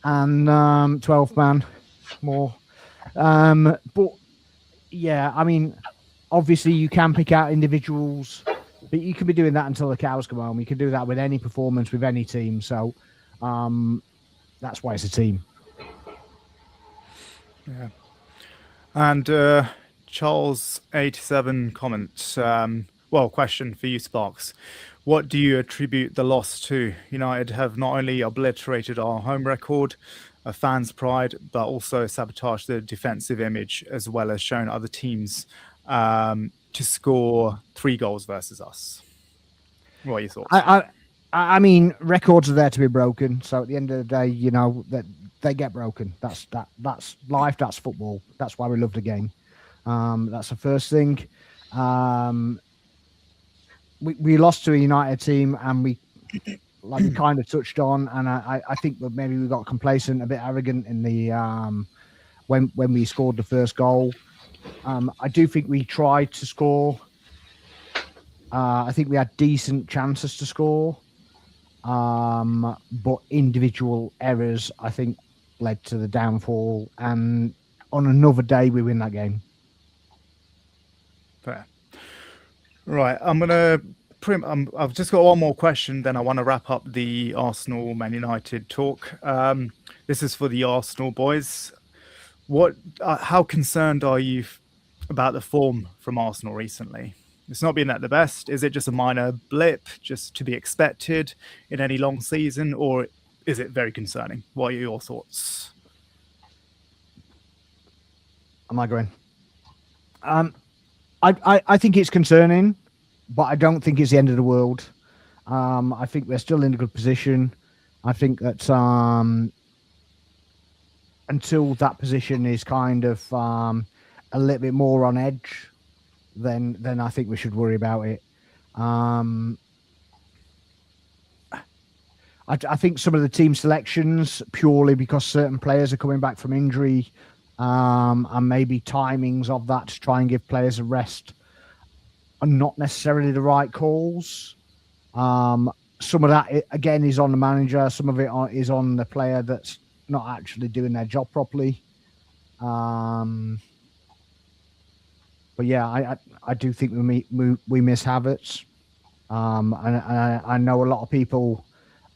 and 12th man more. But yeah, I mean, obviously you can pick out individuals, but you can be doing that until the cows come home. You can do that with any performance with any team. So that's why it's a team. Yeah. And Charles 87 comments. Question for you, Sparx. What do you attribute the loss to? United have not only obliterated our home record, a fan's pride, but also sabotaged the defensive image, as well as shown other teams to score 3 goals versus us. What are your thoughts? I mean, records are there to be broken. So at the end of the day, that they get broken. That's life. That's football. That's why we love the game. That's the first thing. We lost to a United team, and we kind of touched on, and I think that maybe we got complacent, a bit arrogant in the when we scored the first goal. I do think we tried to score. I think we had decent chances to score, but individual errors, I think, led to the downfall. And on another day, we win that game. Fair. Right, I've just got one more question, then I want to wrap up the Arsenal Man United talk. This is for the Arsenal boys. How concerned are you about the form from Arsenal recently? It's not been at the best. Is it just a minor blip, just to be expected in any long season, or is it very concerning? What are your thoughts? Am I going? I think it's concerning, but I don't think it's the end of the world. I think we're still in a good position. I think that until that position is kind of a little bit more on edge, then I think we should worry about it. I think some of the team selections, purely because certain players are coming back from injury, and maybe timings of that to try and give players a rest, are not necessarily the right calls. Some of that, again, is on the manager. Some of it is on the player that's not actually doing their job properly. But yeah, I do think we miss Havertz. And I know a lot of people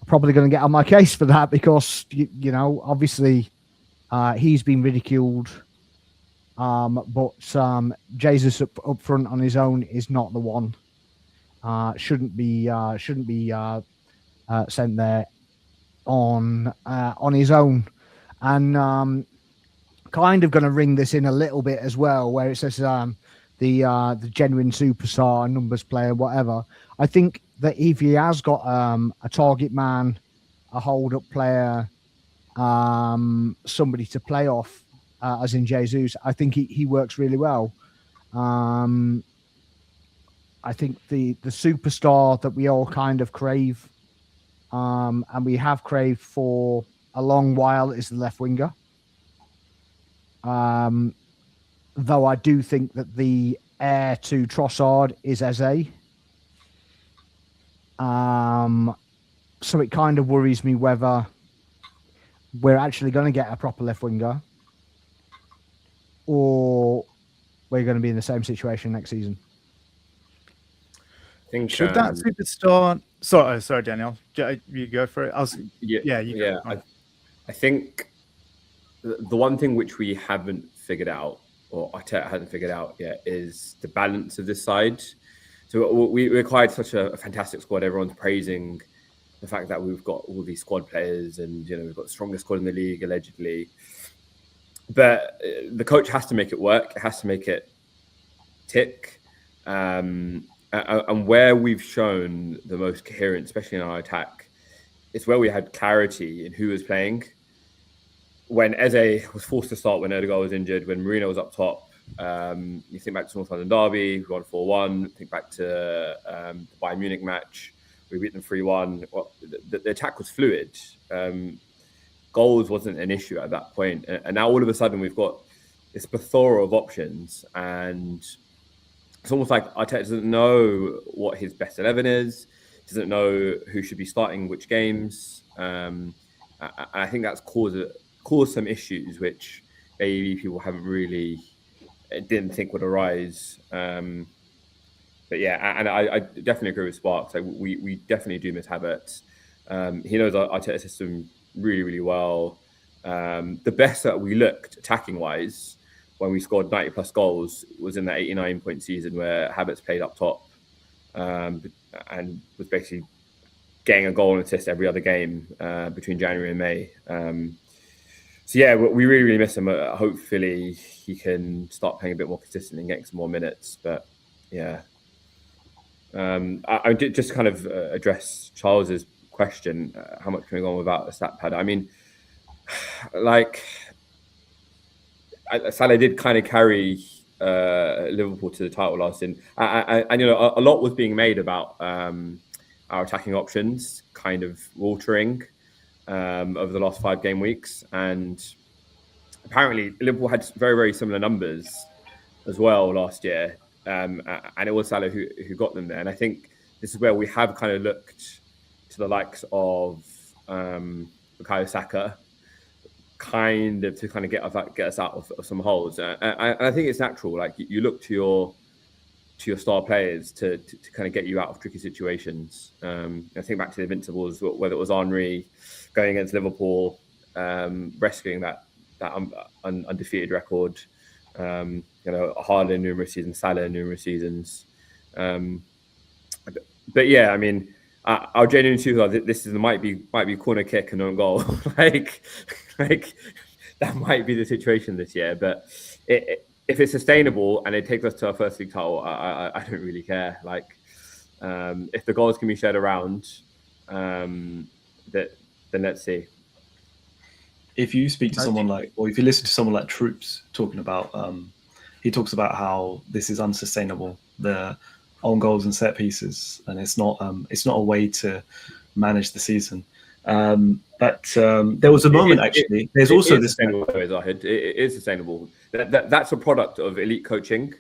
are probably going to get on my case for that because, obviously he's been ridiculed. But Jesus up front on his own is not the one. Shouldn't be sent there on his own. And kind of going to ring this in a little bit as well, where it says the genuine superstar, numbers player, whatever. I think that if he has got a target man, a hold-up player, somebody to play off, as in Jesus, I think he works really well. I think the superstar that we all kind of crave, and we have craved for a long while, is the left winger. Though I do think that the heir to Trossard is Eze. So it kind of worries me whether we're actually going to get a proper left winger, or we're going to be in the same situation next season. I think should that superstar? Sorry, Daniel. You go for it. I think the one thing which we haven't figured out, or Arteta hasn't figured out yet, is the balance of this side. So we acquired such a fantastic squad. Everyone's praising the fact that we've got all these squad players, and we've got the strongest squad in the league allegedly. But the coach has to make it work. It has to make it tick. And where we've shown the most coherence, especially in our attack, it's where we had clarity in who was playing. When Eze was forced to start when Odegaard was injured, when Mourinho was up top, you think back to North London Derby, we won 4-1. Think back to the Bayern Munich match, we beat them 3-1. Well, the attack was fluid. Goals wasn't an issue at that point. And now all of a sudden we've got this plethora of options, and it's almost like Arteta doesn't know what his best 11 is, doesn't know who should be starting which games. And I think that's caused some issues which maybe people didn't think would arise. But yeah, and I definitely agree with Sparx. Like we definitely do miss Havertz. He knows our Arteta system really, really well. The best that we looked attacking wise when we scored 90 plus goals was in that 89-point season where Havertz played up top. and was basically getting a goal and assist every other game between January and May. So yeah, we really, really miss him. Hopefully he can start playing a bit more consistently and getting some more minutes. But yeah, I did just kind of address Charles's question, how much can we go on without a stat pad? I mean, like, Salah did kind of carry Liverpool to the title last season. And you know, a lot was being made about our attacking options kind of faltering over the last 5 game weeks. And apparently Liverpool had very, very similar numbers as well last year. And it was Salah who got them there. And I think this is where we have kind of looked to the likes of Bukayo Saka, kind of to kind of get us out of some holes. And I think it's natural. Like, you look to your star players to kind of get you out of tricky situations. I think back to the Invincibles, whether it was Henry going against Liverpool, rescuing that undefeated record. You know, Haaland numerous seasons, Salah numerous seasons. But yeah, I mean, our genuine truth, this might be corner kick and own goal. like that might be the situation this year. But if it's sustainable and it takes us to our first league title, I don't really care. Like, if the goals can be shared around, then let's see. If you speak to someone like, or if you listen to someone like Troops talking about, he talks about how this is unsustainable, the own goals and set pieces, and it's not a way to manage the season. But there was a moment actually. There's also this. It is sustainable. That's a product of elite coaching.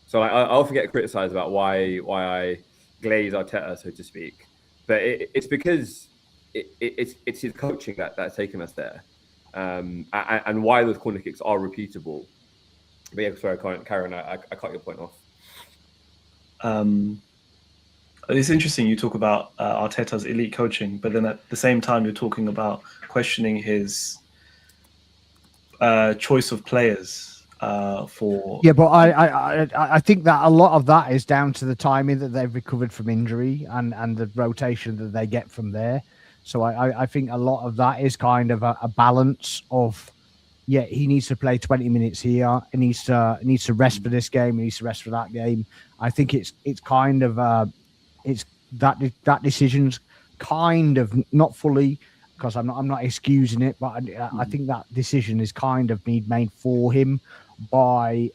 So I often get criticised about why I glaze Arteta, so to speak. But it's because it's his coaching that's taken us there, and why those corner kicks are repeatable. But yeah, sorry, Karen, I cut your point off. It's interesting you talk about Arteta's elite coaching, but then at the same time you're talking about questioning his choice of players for. Yeah, but I think that a lot of that is down to the timing that they've recovered from injury and the rotation that they get from there. So I think a lot of that is kind of a balance of. Yeah, he needs to play 20 minutes here. He needs to rest for this game. He needs to rest for that game. I think it's kind of it's that decision's kind of not fully, because I'm not excusing it, but I think that decision is kind of made for him by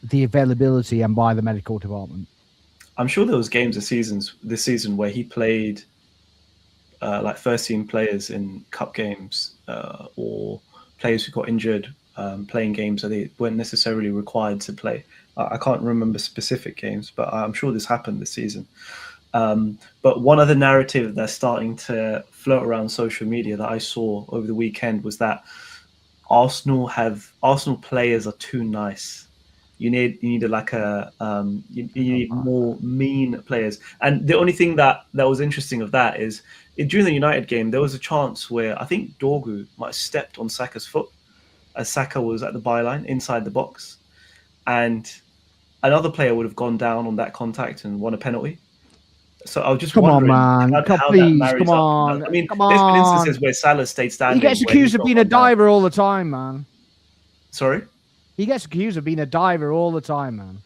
the availability and by the medical department. I'm sure there was games this season where he played like first team players in cup games or players who got injured playing games that they weren't necessarily required to play. I can't remember specific games, but I'm sure this happened this season. But one other narrative that's starting to float around social media that I saw over the weekend was that Arsenal players are too nice. You need more mean players. And the only thing that was interesting of that is during the United game, there was a chance where I think Dorgu might have stepped on Saka's foot as Saka was at the byline inside the box, and another player would have gone down on that contact and won a penalty. So I was just wondering how that marries up. I mean, there's been instances where Salah stayed standing. He gets accused of being a diver all the time, man. Sorry? He gets accused of being a diver all the time, man.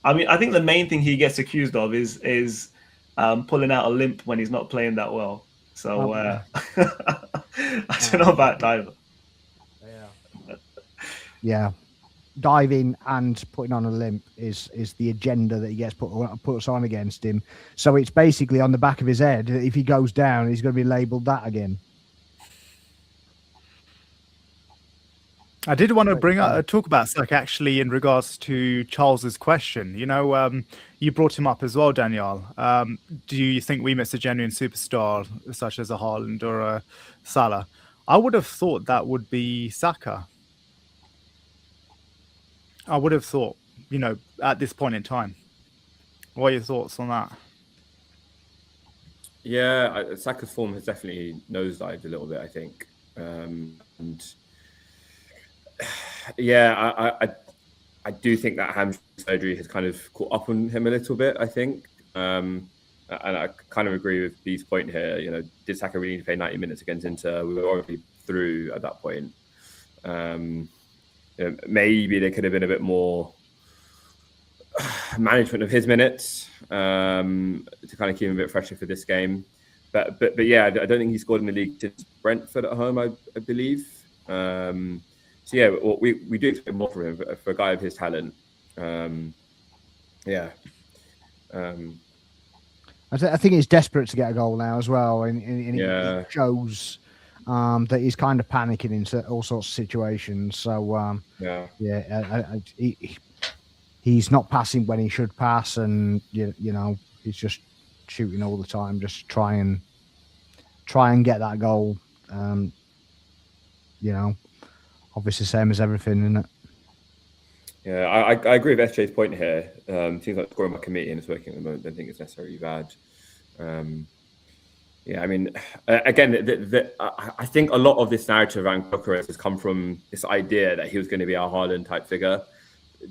I mean, I think the main thing he gets accused of is pulling out a limp when he's not playing that well. So I don't know about diver. Yeah. Diving and putting on a limp is the agenda that he gets puts on against him. So it's basically on the back of his head. If he goes down, he's going to be labelled that again. I did want to talk about Saka actually in regards to Charles's question. You know, you brought him up as well, Daniel. Do you think we miss a genuine superstar such as a Haaland or a Salah? I would have thought that would be Saka. I would have thought, you know, at this point in time. What are your thoughts on that? Yeah, Saka's form has definitely nosedived a little bit, I think. And yeah, I do think that hamstring surgery has kind of caught up on him a little bit, I think. and I kind of agree with B's point here. You know, did Saka really need to play 90 minutes against Inter? We were already through at that point. You know, maybe there could have been a bit more management of his minutes to kind of keep him a bit fresher for this game. But yeah, I don't think he scored in the league since Brentford at home, I believe. So yeah, we do expect more from him for a guy of his talent. Yeah. I think he's desperate to get a goal now as well, and it shows that he's kind of panicking in all sorts of situations. So he's not passing when he should pass, and you know he's just shooting all the time, just try and get that goal. You know, obviously same as everything, isn't it? Yeah, I agree with SJ's point here. Things like scoring by committee and it's working at the moment, I don't think it's necessarily bad. Yeah, I mean, again, I think a lot of this narrative around Gyökeres has come from this idea that he was going to be our Haaland type figure.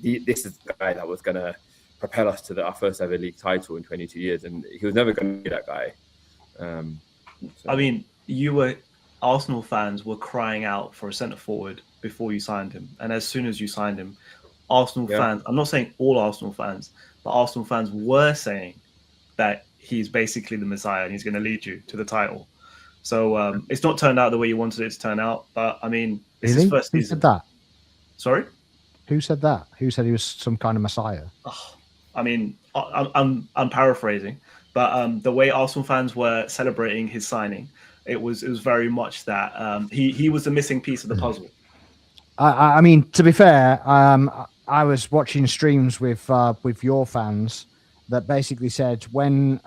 This is the guy that was going to propel us to our first ever league title in 22 years, and he was never going to be that guy. I mean, Arsenal fans were crying out for a centre forward before you signed him, and as soon as you signed him, Arsenal fans, I'm not saying all Arsenal fans, but Arsenal fans were saying that he's basically the Messiah and he's going to lead you to the title. So it's not turned out the way you wanted it to turn out, but I mean, it's his first season. Who said that? Sorry? Who said that? Who said he was some kind of Messiah? Oh, I mean, I'm paraphrasing, but the way Arsenal fans were celebrating his signing, it was very much that he was the missing piece of the puzzle. I mean, to be fair, I was watching streams with your fans that basically said when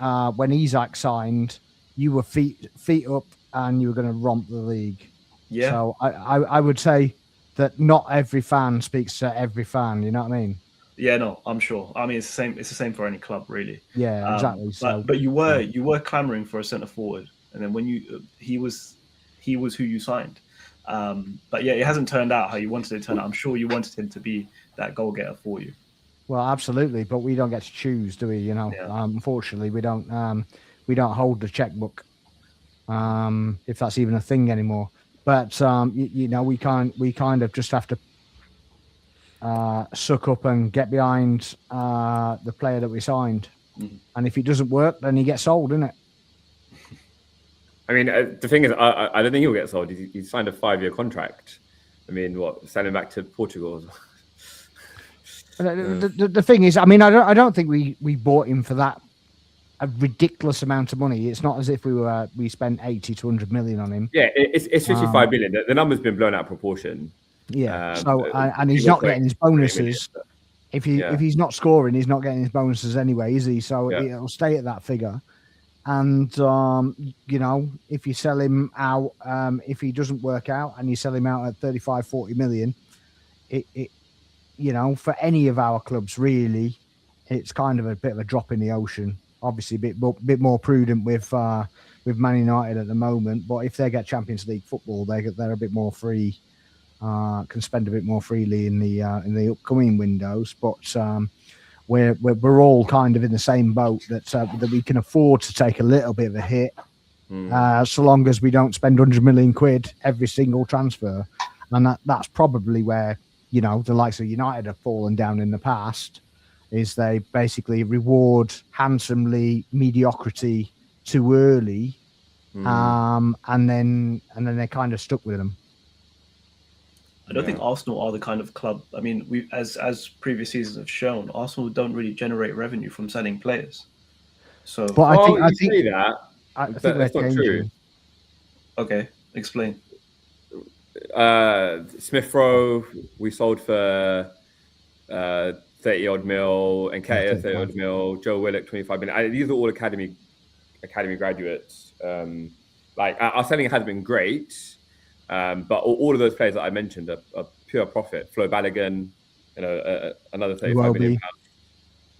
Isak signed, you were feet up and you were going to romp the league. Yeah. So I would say that not every fan speaks to every fan. You know what I mean? Yeah, no, I'm sure. I mean, it's the same for any club, really. Yeah, exactly. But you were clamoring for a centre forward, and then when he was who you signed. But yeah, it hasn't turned out how you wanted it to turn out. I'm sure you wanted him to be that goal getter for you. Well, absolutely, but we don't get to choose, do we? You know, unfortunately, we don't hold the checkbook, if that's even a thing anymore. But you know, we kind of just have to suck up and get behind the player that we signed, and if it doesn't work, then he gets sold, isn't it? I mean, the thing is, I don't think he'll get sold. He signed a 5-year contract. I mean, send him back to Portugal? The thing is, I mean, I don't think we bought him for that a ridiculous amount of money. It's not as if we spent 80 to 100 million on him. Yeah, it's 55 million. The number's been blown out of proportion. Yeah. So and he's not getting his bonuses. If he's not scoring, he's not getting his bonuses anyway, is he? So it'll stay at that figure. And you know, if you sell him out, if he doesn't work out, and you sell him out at 35, 40 million, it you know, for any of our clubs, really, it's kind of a bit of a drop in the ocean. Obviously, a bit more prudent with Man United at the moment. But if they get Champions League football, they're a bit more free, can spend a bit more freely in the upcoming windows. But we're all kind of in the same boat that we can afford to take a little bit of a hit, so long as we don't spend 100 million quid every single transfer. And that's probably where, you know, the likes of United have fallen down in the past, is they basically reward handsomely mediocrity too early, and then they're kind of stuck with them. I don't think Arsenal are the kind of club. I mean, we as previous seasons have shown, Arsenal don't really generate revenue from selling players. So, but I think that's not true. Okay, explain. Smith Rowe, we sold for 30 odd mil, and Nketiah 30 odd mil, Joe Willock 25 million. These are all academy graduates. Like our selling has been great, but all of those players that I mentioned are pure profit. Flo Balogun, you know, another 35 million pounds.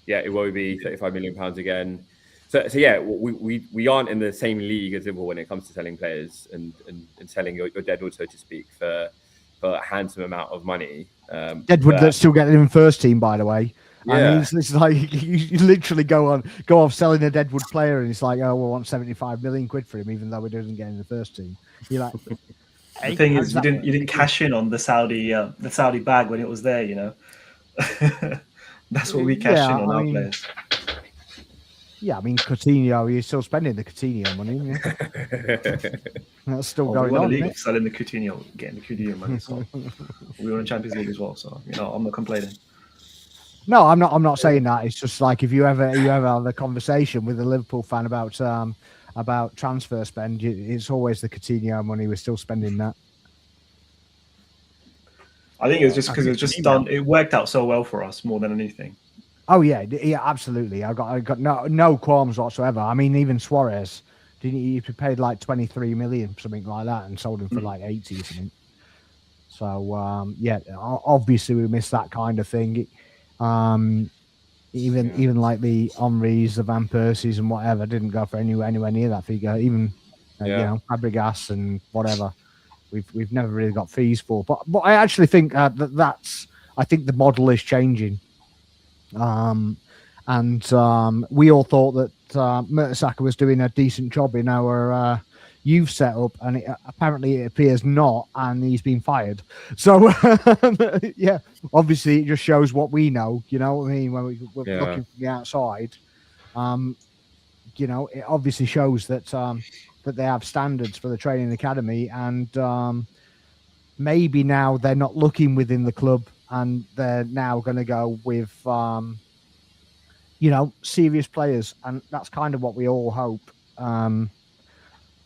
Yeah, Iwobi, 35 million pounds again. So yeah, we aren't in the same league as Liverpool when it comes to selling players and selling your deadwood, so to speak, for a handsome amount of money. Deadwood that's still getting in first team, by the way. Yeah. And it's like you literally go off selling a Deadwood player, and it's like, oh, we want 75 million quid for him, even though he doesn't get in the first team. You're like, the thing is, you didn't cash in on the Saudi bag when it was there, you know. That's what we cash in on our players. Yeah, I mean, Coutinho, you're still spending the Coutinho money, isn't you? That's still going on. We won selling the Coutinho, getting the Coutinho money. So we were in Champions League as well. So I'm not complaining. No, I'm not saying that. It's just like if you ever have a conversation with a Liverpool fan about transfer spend, it's always the Coutinho money. We're still spending that. I think it was just because it was just done. It worked out so well for us more than anything. Oh yeah, absolutely. I got no qualms whatsoever. I mean, even Suarez, he paid like 23 million, something like that, and sold him for like 80 or something. So yeah, obviously we missed that kind of thing. Even like the Henrys, the Van Persies, and whatever didn't go for anywhere near that figure. Even you know, Fabregas and whatever, we've never really got fees for. But I actually think that's I think the model is changing. And we all thought that Mertesacker was doing a decent job in our youth setup, and apparently it appears not, and he's been fired. So yeah, obviously it just shows what we know. You know what I mean? When we're looking from the outside, you know, it obviously shows that that they have standards for the training academy, and maybe now they're not looking within the club, and they're now going to go with you know, serious players, and that's kind of what we all hope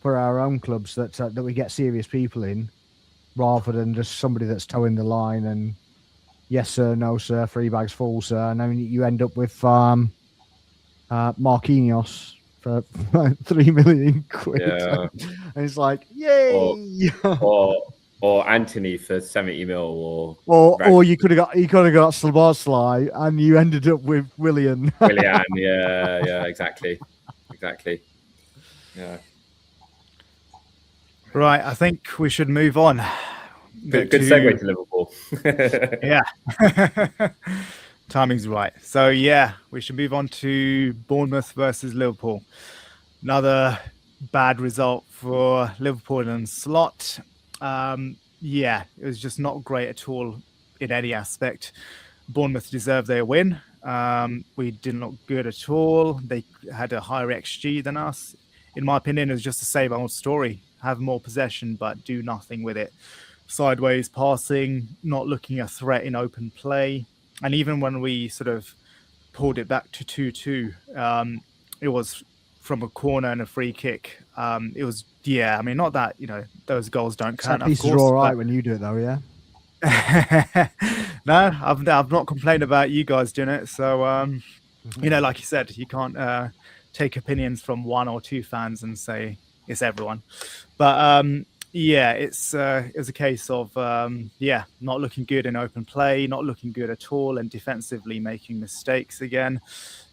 for our own clubs, that we get serious people in, rather than just somebody that's towing the line and yes sir, no sir, 3 bags full sir, and then you end up with Marquinhos for 3 million quid, and it's like yay. Or Anthony for 70 mil, or you could have got Szoboszlai, and you ended up with Willian. yeah, exactly. Yeah. Right, I think we should move on. Good segue to Liverpool. Yeah. Timing's right. So yeah, we should move on to Bournemouth versus Liverpool. Another bad result for Liverpool and Slot. Yeah, it was just not great at all in any aspect. Bournemouth deserved their win. We didn't look good at all. They had a higher XG than us. In my opinion, it was just the same old story. Have more possession, but do nothing with it. Sideways passing, not looking a threat in open play. And even when we sort of pulled it back to 2-2, it was from a corner and a free kick. It was, yeah, I mean, not that, you know, those goals don't count. Set pieces are all right when you do it, though, yeah? No, I've not complained about you guys doing it. So, you know, like you said, you can't take opinions from 1 or 2 fans and say it's everyone. But, yeah, it was a case of, yeah, not looking good in open play, not looking good at all, and defensively making mistakes again.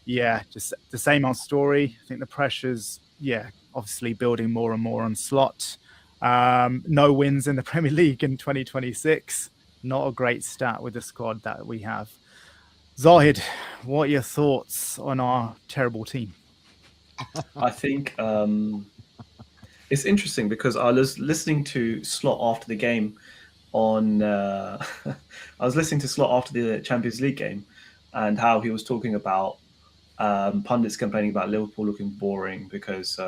Yeah, just the same old story. I think the pressure's, yeah, obviously building more and more on Slot. No wins in the Premier League in 2026. Not a great stat with the squad that we have. Zahid, what are your thoughts on our terrible team? I think it's interesting because I was listening to Slot after the game on I was listening to Slot after the Champions League game, and how he was talking about pundits complaining about Liverpool looking boring because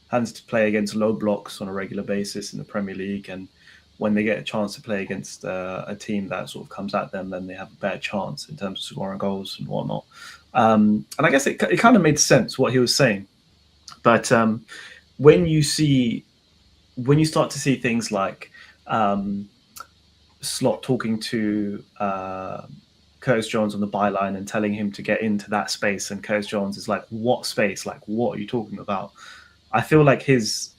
having to play against low blocks on a regular basis in the Premier League, and when they get a chance to play against a team that sort of comes at them, then they have a better chance in terms of scoring goals and whatnot. And I guess it kind of made sense what he was saying. But when you start to see things like Slot talking to Curtis Jones on the byline and telling him to get into that space, and Curtis Jones is like, what space? Like, what are you talking about? I feel like his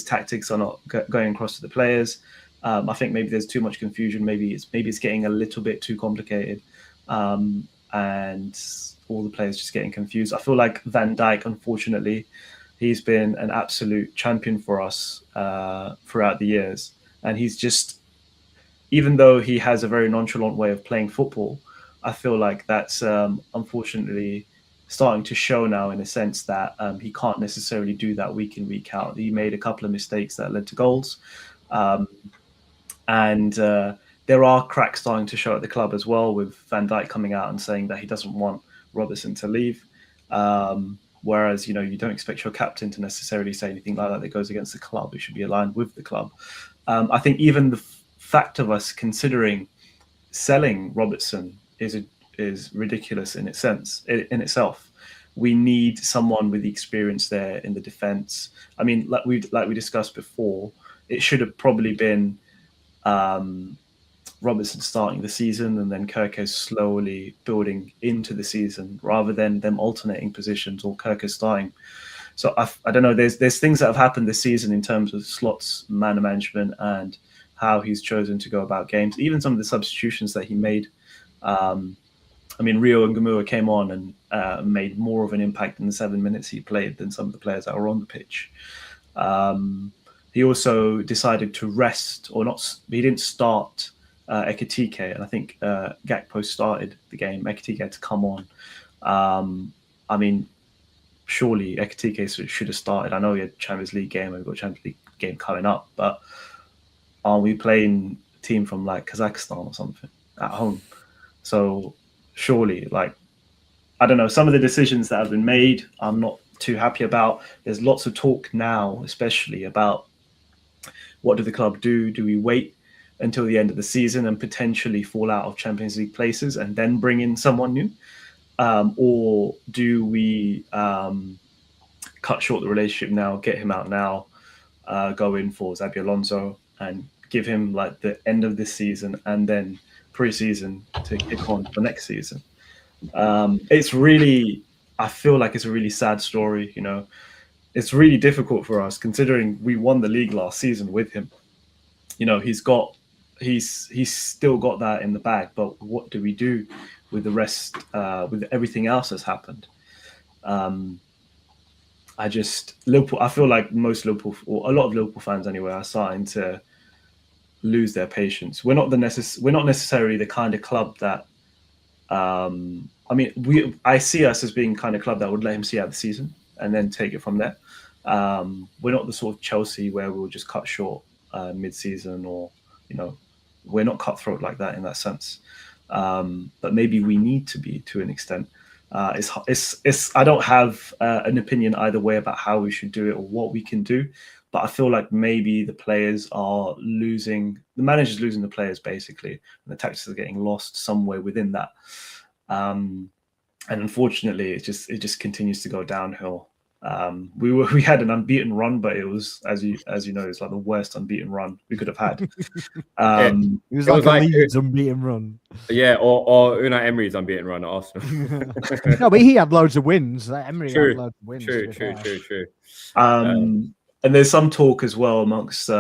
tactics are not going across to the players. I think maybe there's too much confusion. Maybe it's getting a little bit too complicated, and all the players just getting confused. I feel like Van Dijk, unfortunately, he's been an absolute champion for us throughout the years, and he's just, even though he has a very nonchalant way of playing football, I feel like that's unfortunately starting to show now, in a sense that he can't necessarily do that week in, week out. He made a couple of mistakes that led to goals. And there are cracks starting to show at the club as well, with Van Dijk coming out and saying that he doesn't want Robertson to leave. Whereas, you don't expect your captain to necessarily say anything like that goes against the club. It should be aligned with the club. I think even the fact of us considering selling Robertson is ridiculous in itself. We need someone with the experience there in the defense. I mean, like we discussed before, it should have probably been Robertson starting the season and then Kirkes slowly building into the season, rather than them alternating positions or Kirkes starting. So I don't know. There's things that have happened this season in terms of Slot's man management and how he's chosen to go about games. Even some of the substitutions that he made. I mean, Rio and Gamua came on and made more of an impact in the 7 minutes he played than some of the players that were on the pitch. He also decided to rest, or not. He didn't start Ekitike, and I think Gakpo started the game. Ekitike had to come on. I mean, surely Ekitike should have started. I know we had Champions League game, and we've got Champions League game coming up, but are we playing a team from like Kazakhstan or something at home? So surely, like, I don't know, some of the decisions that have been made, I'm not too happy about. There's lots of talk now, especially about what do the club do? Do we wait until the end of the season and potentially fall out of Champions League places and then bring in someone new? Or do we cut short the relationship now, get him out now, go in for Xabi Alonso and give him like the end of this season and then pre-season to kick on for next season? It's really, I feel like it's a really sad story, It's really difficult for us considering we won the league last season with him. He's still got that in the bag, but what do we do with the rest, with everything else that's happened? Liverpool, I feel like most Liverpool, or a lot of Liverpool fans anyway, are starting to lose their patience. We're not necessarily the kind of club that, I see us as being kind of club that would let him see out the season and then take it from there. We're not the sort of Chelsea where we'll just cut short mid-season, or we're not cutthroat like that in that sense. But maybe we need to be, to an extent. I don't have an opinion either way about how we should do it or what we can do, but I feel like maybe the players are losing, the manager's losing the players basically, and the tactics are getting lost somewhere within that. And unfortunately, it just continues to go downhill. We had an unbeaten run, but it was, as you know, it's like the worst unbeaten run we could have had. It was like a Leeds unbeaten run. Yeah, or Unai Emery's unbeaten run at Arsenal. No, but he had loads of wins. Emery had loads of wins. True. And there's some talk as well amongst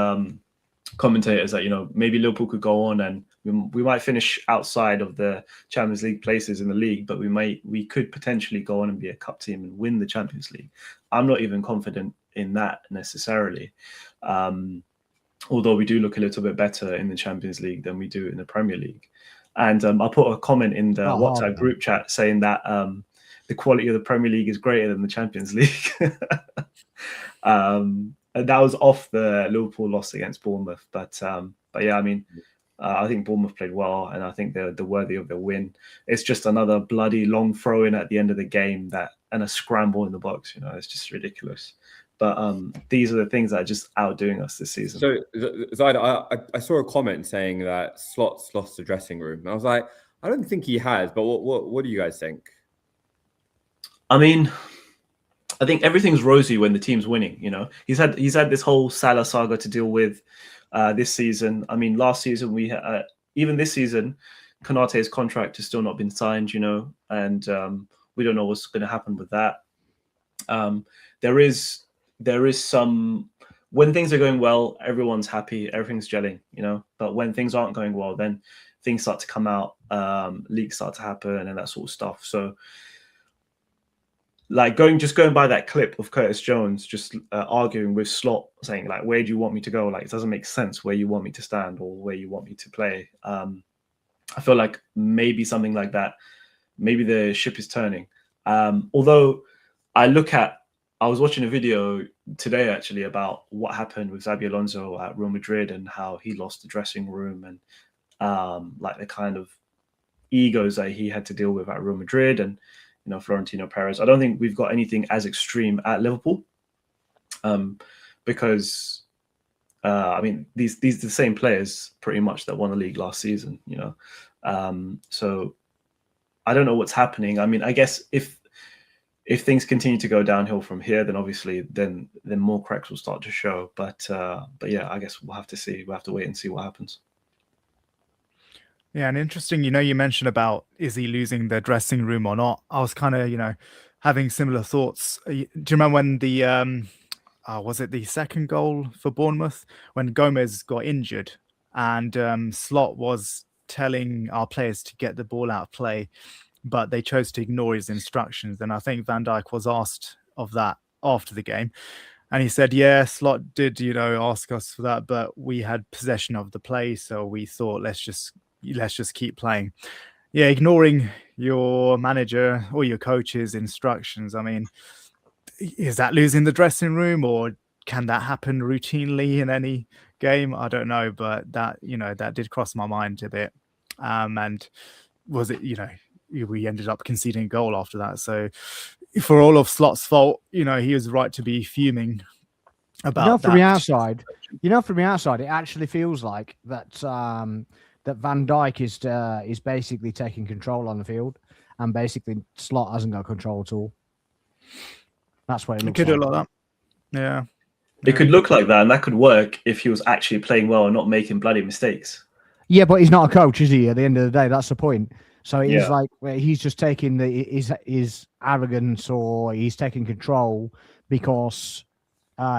commentators that maybe Liverpool could go on and we might finish outside of the Champions League places in the league, but we could potentially go on and be a cup team and win the Champions League. I'm not even confident in that necessarily, although we do look a little bit better in the Champions League than we do in the Premier League. And I put a comment in the WhatsApp group chat saying that the quality of the Premier League is greater than the Champions League. And that was off the Liverpool loss against Bournemouth. But yeah, I mean, I think Bournemouth played well, and I think they're worthy of their win. It's just another bloody long throw in at the end of the game and a scramble in the box. It's just ridiculous. But these are the things that are just outdoing us this season. So, Zaid, I saw a comment saying that Slot's lost the dressing room. And I was like, I don't think he has. But what do you guys think? I mean, I think everything's rosy when the team's winning. He's had this whole Salah saga to deal with this season. I mean, last season even this season, Konate's contract has still not been signed. And we don't know what's going to happen with that. There is some, when things are going well, everyone's happy, everything's gelling. But when things aren't going well, then things start to come out, leaks start to happen, and that sort of stuff. So, like going by that clip of Curtis Jones just arguing with Slot, saying like, "Where do you want me to go?" Like, it doesn't make sense where you want me to stand or where you want me to play. I feel like maybe something like that. Maybe the ship is turning. Although I was watching a video today actually about what happened with Xabi Alonso at Real Madrid and how he lost the dressing room and like the kind of egos that he had to deal with at Real Madrid and Florentino Perez. I don't think we've got anything as extreme at Liverpool, because I mean these are the same players pretty much that won the league last season. So I don't know what's happening. I mean, I guess if things continue to go downhill from here, then obviously then more cracks will start to show. But yeah, I guess we'll have to see. We'll have to wait and see what happens. Yeah, and interesting, you mentioned about is he losing the dressing room or not? I was kind of, having similar thoughts. Do you remember when the was it the second goal for Bournemouth when Gomez got injured and Slot was telling our players to get the ball out of play, but they chose to ignore his instructions. And I think Van Dijk was asked of that after the game. And he said, yeah, Slot did, ask us for that, but we had possession of the play. So we thought, let's just keep playing. Yeah, ignoring your manager or your coach's instructions. I mean, is that losing the dressing room, or can that happen routinely in any game? I don't know, but that did cross my mind a bit. And was it, we ended up conceding a goal after that. So for all of Slot's fault, he was right to be fuming about that. From the outside, it actually feels like that that Van Dijk is basically taking control on the field, and basically Slot hasn't got control at all. That's what it looks like. It could like. look like that. Yeah. It could look like that, and that could work if he was actually playing well and not making bloody mistakes. Yeah, but he's not a coach, is he? At the end of the day, that's the point. So he's like he's just taking his arrogance, or he's taking control because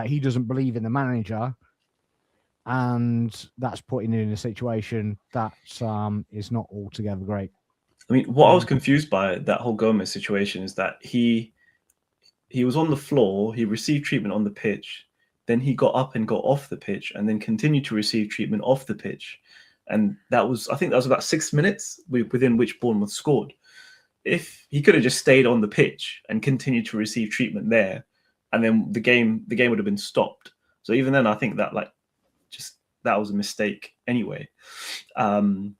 he doesn't believe in the manager, and that's putting him in a situation that is not altogether great. I mean, what I was confused by that whole Gomez situation is that he was on the floor, he received treatment on the pitch, then he got up and got off the pitch, and then continued to receive treatment off the pitch. And I think that was about 6 minutes within which Bournemouth scored. If he could have just stayed on the pitch and continued to receive treatment there, and then the game would have been stopped. So even then, I think that that was a mistake anyway. And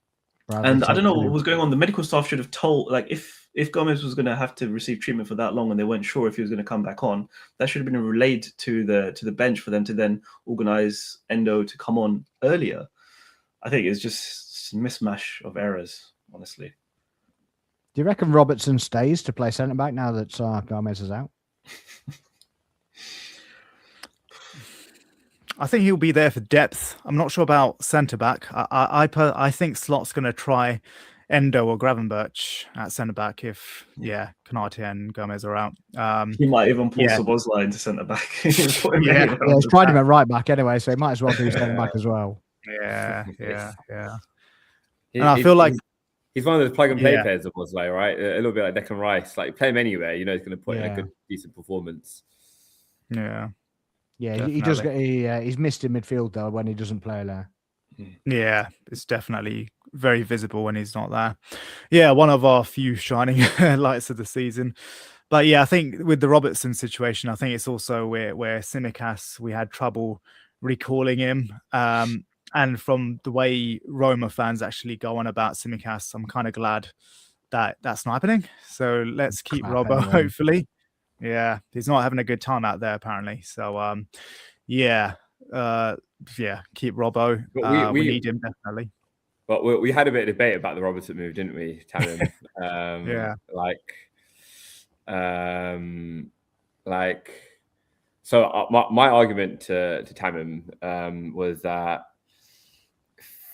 I don't know what was going on. The medical staff should have told, like, if Gomez was going to have to receive treatment for that long and they weren't sure if he was going to come back on, that should have been relayed to the bench for them to then organize Endo to come on earlier. I think it's just a mismatch of errors, honestly. Do you reckon Robertson stays to play centre back now that Gomez is out? I think he'll be there for depth. I'm not sure about centre back. I think Slot's going to try Endo or Gravenberch at centre back if Konate and Gomez are out. He might even pull Szoboszlai into centre back. He's tried him at right back anyway, so he might as well do centre back as well. Yeah. And I feel like he's one of those plug and play players of Szoboszlai, right? A little bit like Declan Rice. Like, play him anywhere, he's going to put in a good, decent performance. Yeah. Yeah, he does he's missed in midfield though when he doesn't play there. Yeah, it's definitely very visible when he's not there. Yeah, one of our few shining lights of the season. But yeah, I think with the Robertson situation, I think it's also where Tsimikas, we had trouble recalling him. And from the way Roma fans actually go on about Tsimikas, I'm kind of glad that that's not happening. So let's keep Robbo, hopefully. Yeah, he's not having a good time out there, apparently. So, keep Robbo. We need him, definitely. But we had a bit of debate about the Robertson move, didn't we, Tamim? So my argument to Tamim was that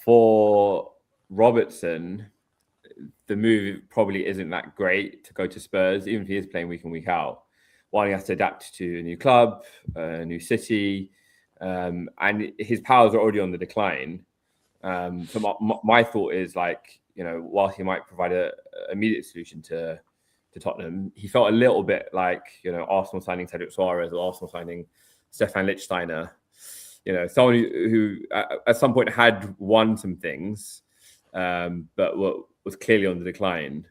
for Robertson, the move probably isn't that great to go to Spurs, even if he is playing week in, week out. One, he has to adapt to a new club, a new city, and his powers are already on the decline. So my thought is, whilst he might provide an immediate solution to Tottenham, he felt a little bit like, Arsenal signing Cedric Suarez or Arsenal signing Stefan Lichtsteiner. Someone who at some point had won some things, but what was clearly on the decline.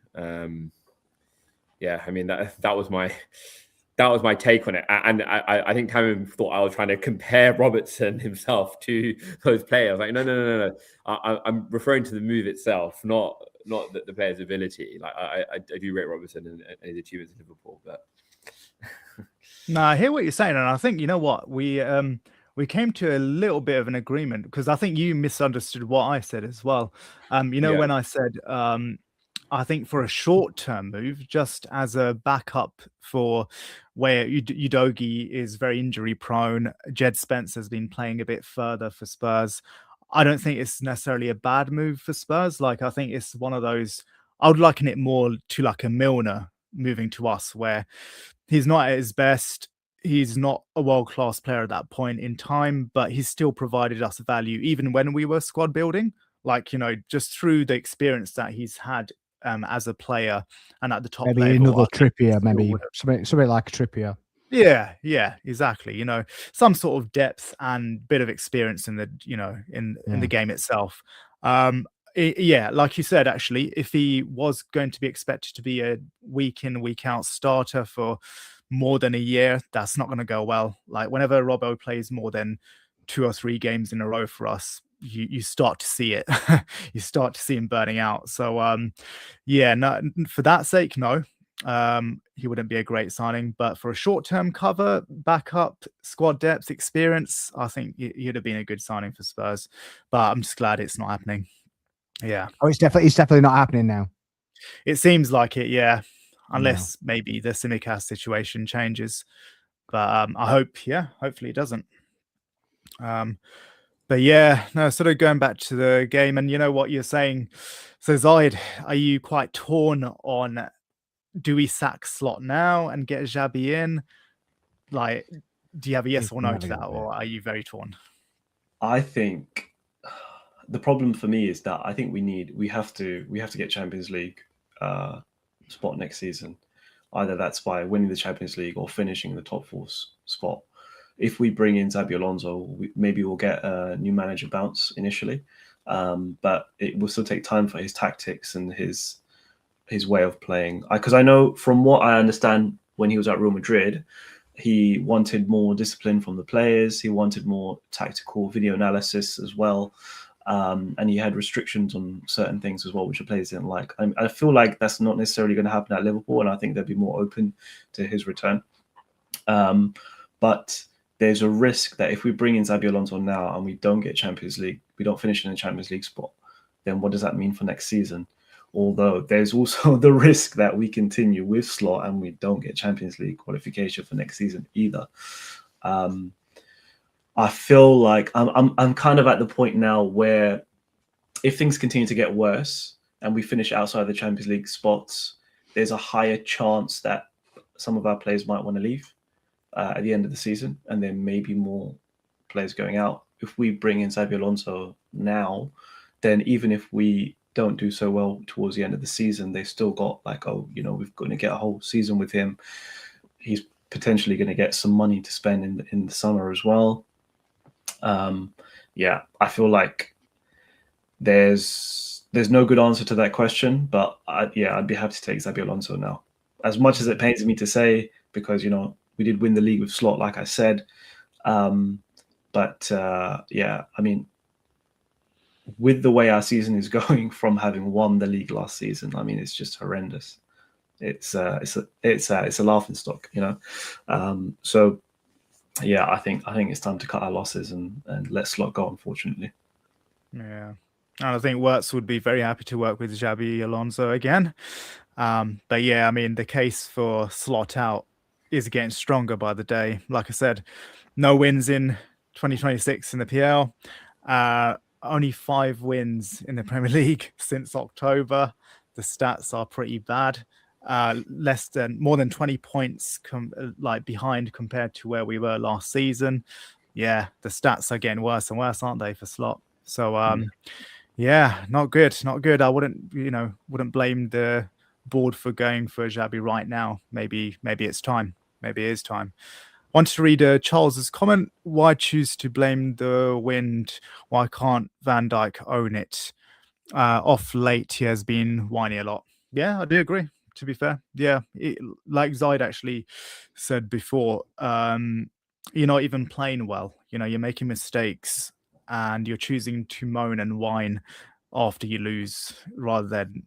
Yeah, I mean that was my take on it, and I think Cameron thought I was trying to compare Robertson himself to those players. Like, no. I'm referring to the move itself, not the player's ability. Like, I do rate Robertson and his achievements in Liverpool, but no, I hear what you're saying, and I think, you know what, we came to a little bit of an agreement, because I think you misunderstood what I said as well. When I said I think for a short-term move, just as a backup for where Udogie is very injury-prone, Jed Spence has been playing a bit further for Spurs. I don't think it's necessarily a bad move for Spurs. Like, I think it's one of those, I would liken it more to like a Milner moving to us, where he's not at his best. He's not a world-class player at that point in time, but he's still provided us value, even when we were squad building. Like, just through the experience that he's had as a player and at the top maybe level. Another Trippier, maybe something like a Trippier. Yeah, exactly. Some sort of depth and bit of experience in the in the game itself. Like you said, actually, if he was going to be expected to be a week in, week out starter for more than a year, that's not going to go well. Like, whenever Robbo plays more than 2 or 3 games in a row for us, you start to see it. You start to see him burning out. So no, for that sake, no, he wouldn't be a great signing. But for a short-term cover, backup, squad depth, experience, I think he'd have been a good signing for Spurs. But I'm just glad it's not happening. Yeah. Oh, it's definitely not happening now. It seems like it, yeah. Unless maybe the Tsimikas situation changes. But hopefully it doesn't. But yeah, no, sort of going back to the game, and you know what you're saying. So Zaid, are you quite torn on, do we sack Slot now and get Xabi in? Like, do you have a yes or no to that, or are you very torn? I think the problem for me is that I think we have to get Champions League spot next season. Either that's by winning the Champions League or finishing the top 4 spot. If we bring in Xabi Alonso, maybe we'll get a new manager bounce initially, but it will still take time for his tactics and his way of playing. Because I know, from what I understand, when he was at Real Madrid, he wanted more discipline from the players. He wanted more tactical video analysis as well, and he had restrictions on certain things as well, which the players didn't like. I feel like that's not necessarily going to happen at Liverpool, and I think they'll be more open to his return. But there's a risk that if we bring in Xabi Alonso now and we don't get Champions League, we don't finish in the Champions League spot, then what does that mean for next season? Although there's also the risk that we continue with Slot and we don't get Champions League qualification for next season either. I feel like I'm kind of at the point now where if things continue to get worse and we finish outside the Champions League spots, there's a higher chance that some of our players might want to leave at the end of the season, and there may be more players going out. If we bring in Xabi Alonso now, then even if we don't do so well towards the end of the season, they've still got like, we're going to get a whole season with him. He's potentially going to get some money to spend in the summer as well. I feel like there's no good answer to that question, but I'd be happy to take Xabi Alonso now. As much as it pains me to say, because we did win the league with Slot, like I said. I mean, with the way our season is going, from having won the league last season, I mean, it's just horrendous. It's a laughing stock, I think it's time to cut our losses and let Slot go, unfortunately. Yeah. And I think Wirtz would be very happy to work with Xabi Alonso again. But yeah, I mean, the case for Slot out is getting stronger by the day. Like I said, no wins in 2026 in the PL. Only 5 wins in the Premier League since October. The stats are pretty bad. More than 20 points behind compared to where we were last season. Yeah, the stats are getting worse and worse, aren't they, for Slot? So not good. I wouldn't blame the board for going for Xabi right now. Maybe it's time. Maybe it is time. Wanted to read Charles's comment. Why choose to blame the wind? Why can't Van Dijk own it? off late, he has been whiny a lot. Yeah, I do agree. To be fair, yeah, like Zaid actually said before, you're not even playing well. You're making mistakes, and you're choosing to moan and whine after you lose, rather than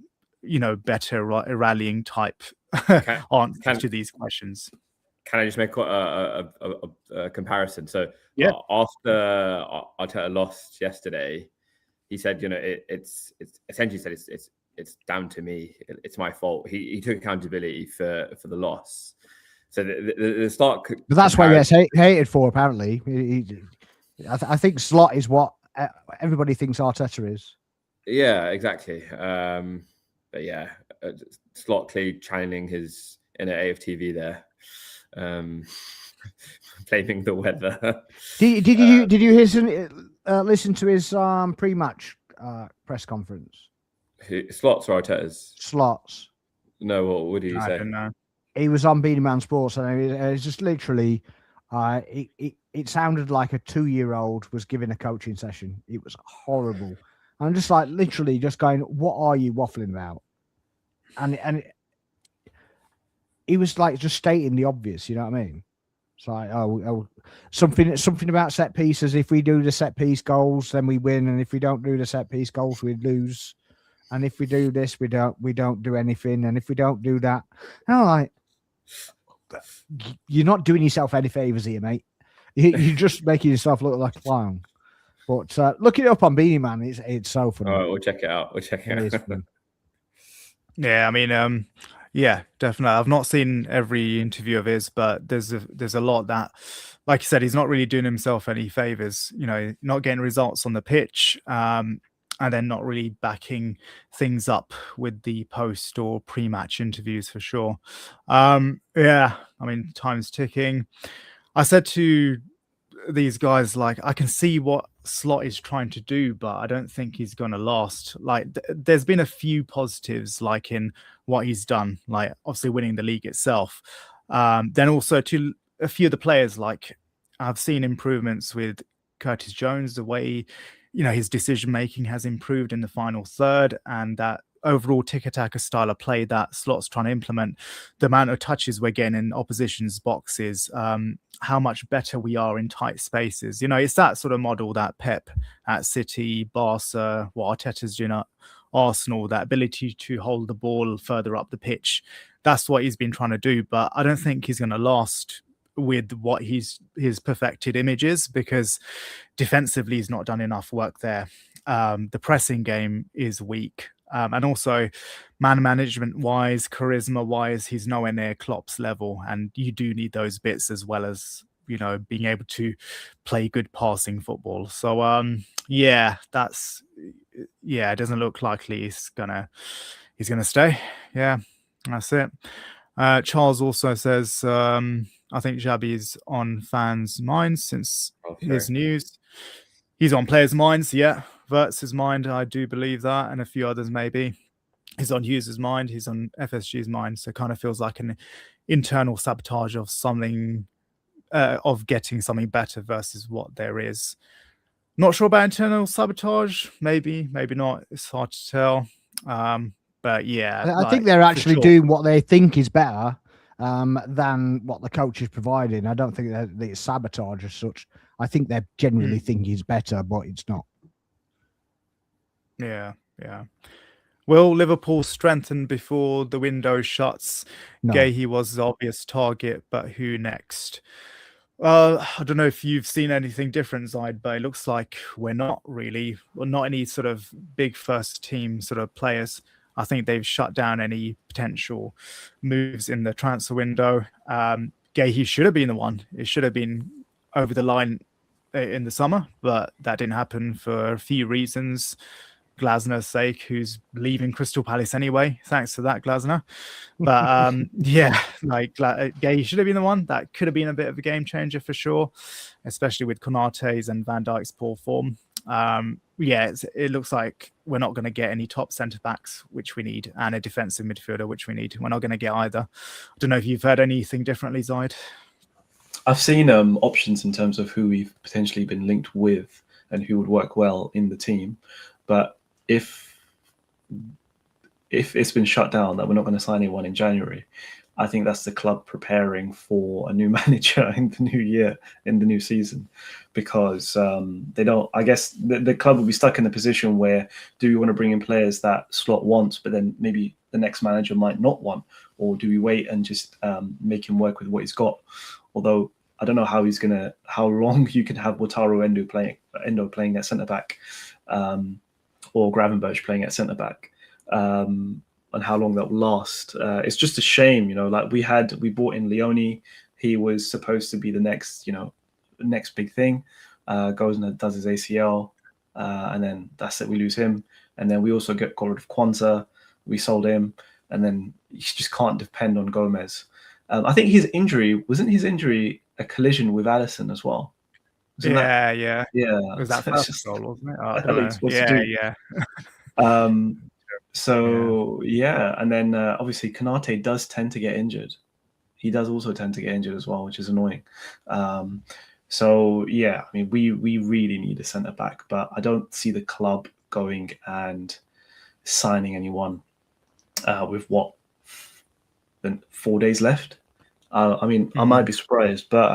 better rallying type answers to these questions. Can I just make a comparison? So yeah, after Arteta lost yesterday, he said, it's essentially said it's down to me. It's my fault. He took accountability for the loss. So the start. But that's why he gets hated for. Apparently, I think Slot is what everybody thinks Arteta is. Yeah, exactly. But yeah, Slot clearly channeling his inner AFTV there, blaming the weather. Did you listen to his pre-match press conference? Slots or Arteta's? Slots. No, what did he say? I don't know. He was on Beanie Man Sports, and it was just literally, it sounded like a 2-year-old was giving a coaching session. It was horrible. I'm just like literally just going, what are you waffling about? And he was like just stating the obvious, you know what I mean? It's like, something about set pieces. If we do the set piece goals, then we win, and if we don't do the set piece goals, we lose. And if we do this, we don't do anything. And if we don't do that, and I'm like, you're not doing yourself any favors here, mate. You're just making yourself look like a clown. But look it up on Beanie Man. It's so funny. All right, we'll check it out. Yeah, I mean, yeah, definitely. I've not seen every interview of his, but there's a lot that, like you said, he's not really doing himself any favors. Not getting results on the pitch, and then not really backing things up with the post or pre-match interviews for sure. Yeah, I mean, time's ticking. I said to these guys, like, I can see what Slot is trying to do, but I don't think he's going to last. Like, there's been a few positives, like in what he's done, like obviously winning the league itself. Then also to a few of the players, like I've seen improvements with Curtis Jones, the way his decision making has improved in the final third, and that overall tiki-taka style of play that Slot's trying to implement, the amount of touches we're getting in opposition's boxes, how much better we are in tight spaces. It's that sort of model that Pep at City, Barca, what Arteta's doing at Arsenal, that ability to hold the ball further up the pitch. That's what he's been trying to do, but I don't think he's going to last with what his perfected image is, because defensively he's not done enough work there. The pressing game is weak. And also man management wise, charisma wise, he's nowhere near Klopp's level. And you do need those bits as well as, being able to play good passing football. So, yeah, it doesn't look likely he's gonna stay. Yeah, that's it. Charles also says, I think Xabi's on fans' minds since his news. He's on players' minds, yeah. Verts' mind, I do believe that, and a few others maybe. He's on Hughes' mind, he's on FSG's mind, so it kind of feels like an internal sabotage of something, of getting something better versus what there is. Not sure about internal sabotage, maybe not. It's hard to tell. But yeah, I think they're actually doing what they think is better than what the coach is providing. I don't think that it's sabotage as such. I think they genuinely think he's better, but it's not. Yeah. Will Liverpool strengthen before the window shuts? No. Gahey was the obvious target, but who next? I don't know if you've seen anything different, Zaid, but it looks like we're not really, or not any sort of big first team sort of players. I think they've shut down any potential moves in the transfer window. Gahey should have been the one. It should have been over the line in the summer, but that didn't happen for a few reasons. Glasner's sake, who's leaving Crystal Palace anyway. Thanks for that, Glasner. But yeah, like Gahey should have been the one. That could have been a bit of a game changer for sure, especially with Konate's and Van Dijk's poor form. Yeah, it looks like we're not going to get any top centre backs, which we need, and a defensive midfielder, which we need. We're not going to get either. I don't know if you've heard anything differently, Zaid. I've seen options in terms of who we've potentially been linked with and who would work well in the team. But if if it's been shut down that we're not going to sign anyone in January, I think that's the club preparing for a new manager in the new year, in the new season, because they don't. I guess the club will be stuck in the position where, do we want to bring in players that Slot wants, but then maybe the next manager might not want, or do we wait and just make him work with what he's got? Although I don't know how long you can have Wataru Endo playing at centre back, or Gravenberch playing at centre back. And how long that will last. It's just a shame, like we bought in Leone. He was supposed to be the next big thing. Goes and does his ACL, and then that's it, we lose him. And then we also got rid of Kwanzaa, we sold him, and then you just can't depend on Gomez. I think wasn't his injury a collision with Alisson as well? Yeah. Was that first goal, wasn't it? I don't know what he's supposed to do. Yeah. So and then obviously Konate does tend to get injured. He does also tend to get injured as well, which is annoying. So I mean, we really need a centre back, but I don't see the club going and signing anyone with 4 days left. I mean, I might be surprised, but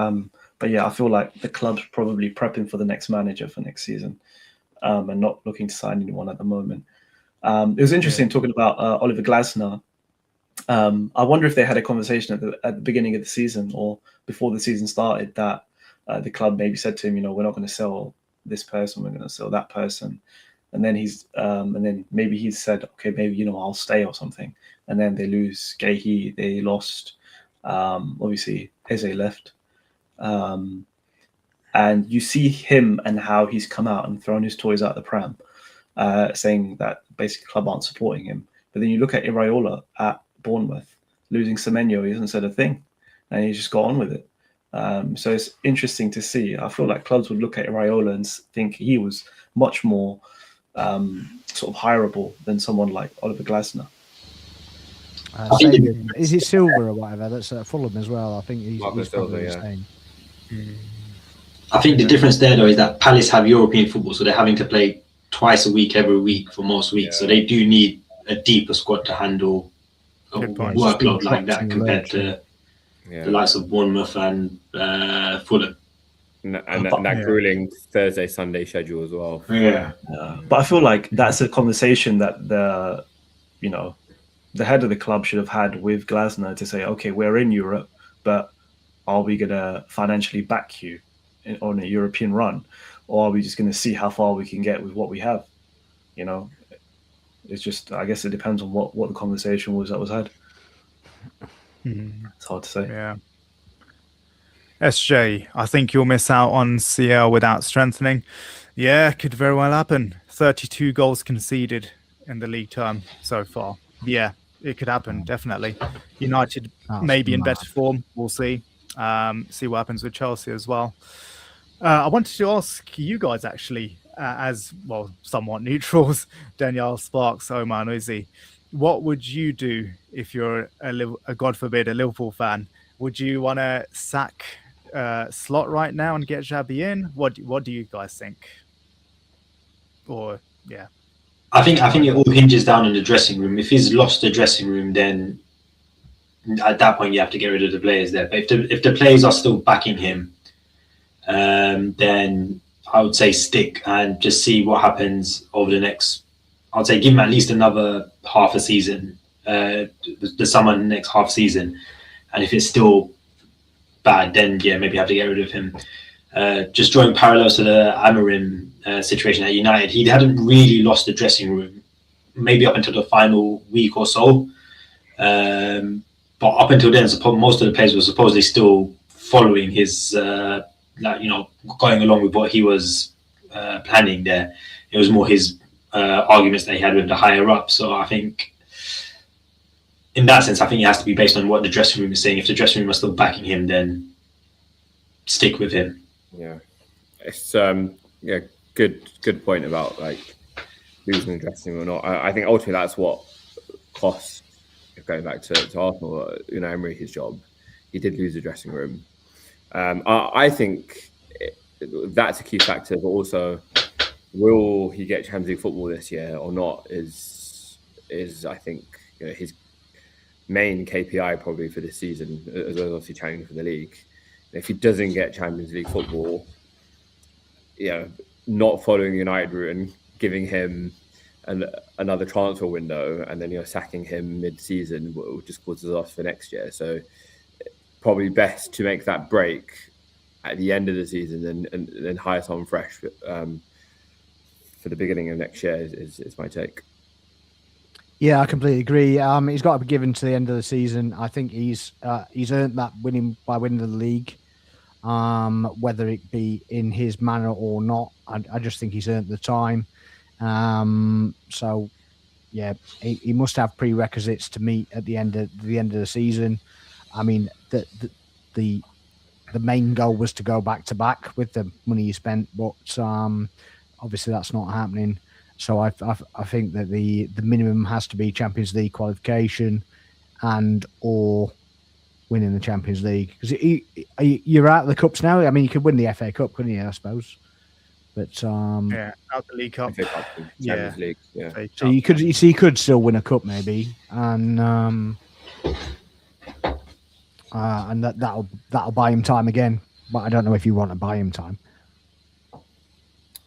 I feel like the club's probably prepping for the next manager for next season, and not looking to sign anyone at the moment. It was interesting talking about Oliver Glasner. I wonder if they had a conversation at the beginning of the season or before the season started that the club maybe said to him, we're not going to sell this person, we're going to sell that person, and then maybe he said, okay, maybe I'll stay or something, and then they lose Gehi, they lost, obviously Eze left, and you see him and how he's come out and thrown his toys out the pram. Saying that basically club aren't supporting him. But then you look at Iraola at Bournemouth, losing Semenyo, he hasn't said a thing, and he just got on with it. So it's interesting to see. I feel like clubs would look at Iraola and think he was much more sort of hireable than someone like Oliver Glasner. Is it Silver or whatever? That's at Fulham as well. I think he's probably the same. I think the difference there, though, is that Palace have European football, so they're having to play twice a week, every week for most weeks. So they do need a deeper squad to handle a workload like that compared to the likes of Bournemouth and Fulham. And that grueling Thursday, Sunday schedule as well. But I feel like that's a conversation that the head of the club should have had with Glasner to say, okay, we're in Europe, but are we going to financially back you on a European run? Or are we just going to see how far we can get with what we have? It's just, I guess it depends on what the conversation was that was had. It's hard to say. Yeah. SJ, I think you'll miss out on CL without strengthening. Yeah, could very well happen. 32 goals conceded in the league term so far. Yeah, it could happen, definitely. United maybe in better form. We'll see. See what happens with Chelsea as well. I wanted to ask you guys actually, as well, somewhat neutrals, Danielle, Sparx, Omar, and Uzi, what would you do if you're a God forbid, a Liverpool fan? Would you want to sack Slot right now and get Xabi in? What do you guys think? I think it all hinges down on the dressing room. If he's lost the dressing room, then at that point you have to get rid of the players there. But if the players are still backing him, then I would say stick and just see what happens over the next. I'd say give him at least another half a season, the summer next half season, and if it's still bad, then maybe have to get rid of him. Just drawing parallels to the Amorim situation at United, he hadn't really lost the dressing room, maybe up until the final week or so. But up until then, most of the players were supposedly still following his. Going along with what he was planning there. It was more his arguments that he had with the higher up. So I think in that sense, I think it has to be based on what the dressing room is saying. If the dressing room is still backing him, then stick with him. Yeah. It's good point about like losing the dressing room or not. I think ultimately that's what cost, going back to Arsenal, Emery his job. He did lose the dressing room. I think that's a key factor, but also will he get Champions League football this year or not is is I think his main KPI probably for this season, as well as obviously challenging for the league. If he doesn't get Champions League football, not following United route and giving him another transfer window, and then sacking him mid-season will just causes us for next year. So probably best to make that break at the end of the season and then hire someone fresh for the beginning of next year is my take. Yeah, I completely agree. He's got to be given to the end of the season. I think he's earned that winning the league, whether it be in his manner or not. I just think he's earned the time. So yeah, he must have prerequisites to meet at the end of the season. I mean, the main goal was to go back to back with the money he spent, but obviously that's not happening. So I think that the minimum has to be Champions League qualification and or winning the Champions League, because you're out of the cups now. I mean, you could win the FA Cup, couldn't you? I suppose, but out the League Cup, Champions League, yeah. So you could still win a cup maybe, and that'll buy him time again. But I don't know if you want to buy him time.